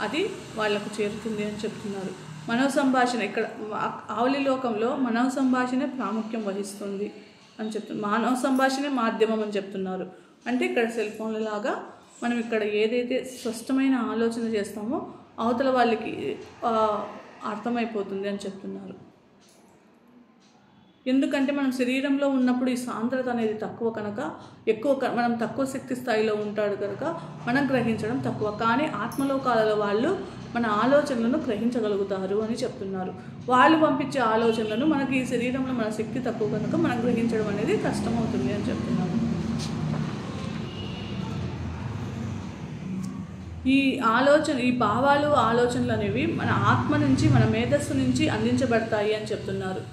అది వాళ్ళకు చేరుతుంది అని చెప్తున్నారు. మనోసంభాషణ ఇక్కడ ఆవలి లోకంలో మనోసంభాషణ ప్రాముఖ్యం వహిస్తుంది అని చెప్తున్నారు. మానవ సంభాషణే మాధ్యమం అని చెప్తున్నారు. అంటే ఇక్కడ సెల్ ఫోన్ల లాగా మనం ఇక్కడ ఏదైతే స్పష్టమైన ఆలోచన చేస్తామో అవతల వాళ్ళకి అర్థమైపోతుంది అని చెప్తున్నారు. ఎందుకంటే మనం శరీరంలో ఉన్నప్పుడు ఈ సాంద్రత అనేది తక్కువ కనుక, మనం తక్కువ శక్తి స్థాయిలో ఉంటాడు కనుక మనం గ్రహించడం తక్కువ. కానీ ఆత్మలోకాలలో వాళ్ళు మన ఆలోచనలను గ్రహించగలుగుతారు అని చెప్తున్నారు. వాళ్ళు పంపించే ఆలోచనలను మనకి ఈ శరీరంలో మన శక్తి తక్కువ కనుక మనం గ్రహించడం అనేది కష్టమవుతుంది అని చెప్తున్నారు. ఈ భావాలు ఆలోచనలు అనేవి మన ఆత్మ నుంచి, మన మేధస్సు నుంచి అందించబడతాయి అని చెప్తున్నారు.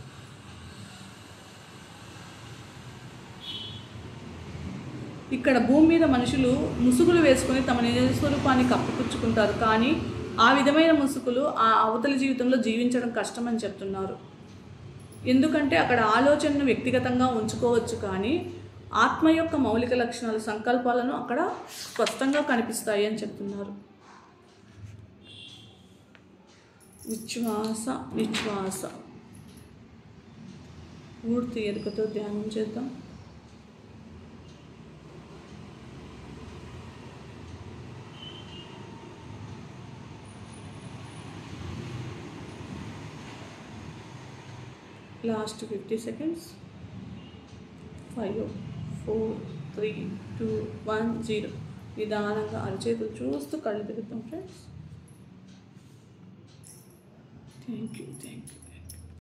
ఇక్కడ భూమి మీద మనుషులు ముసుగులు వేసుకొని తమ నిజ స్వరూపాన్ని కప్పిపుచ్చుకుంటారు. కానీ ఆ విధమైన ముసుగులు ఆ అవతలి జీవితంలో జీవించడం కష్టం అని చెప్తున్నారు. ఎందుకంటే అక్కడ ఆలోచనను వ్యక్తిగతంగా ఉంచుకోవచ్చు, కానీ ఆత్మ యొక్క మౌలిక లక్షణాలు, సంకల్పాలను అక్కడ స్పష్టంగా కనిపిస్తాయి అని చెప్తున్నారు. ఉచ్ఛ్వాస నిశ్వాస పూర్తి ఎరుకతో ధ్యానం చేద్దాం. Last 50 seconds. 5 4 3 2 1 0. నిదానంగా అరచేతులు చూస్తూ కళ్ళు తిరుగుతాం ఫ్రెండ్స్. Thank you.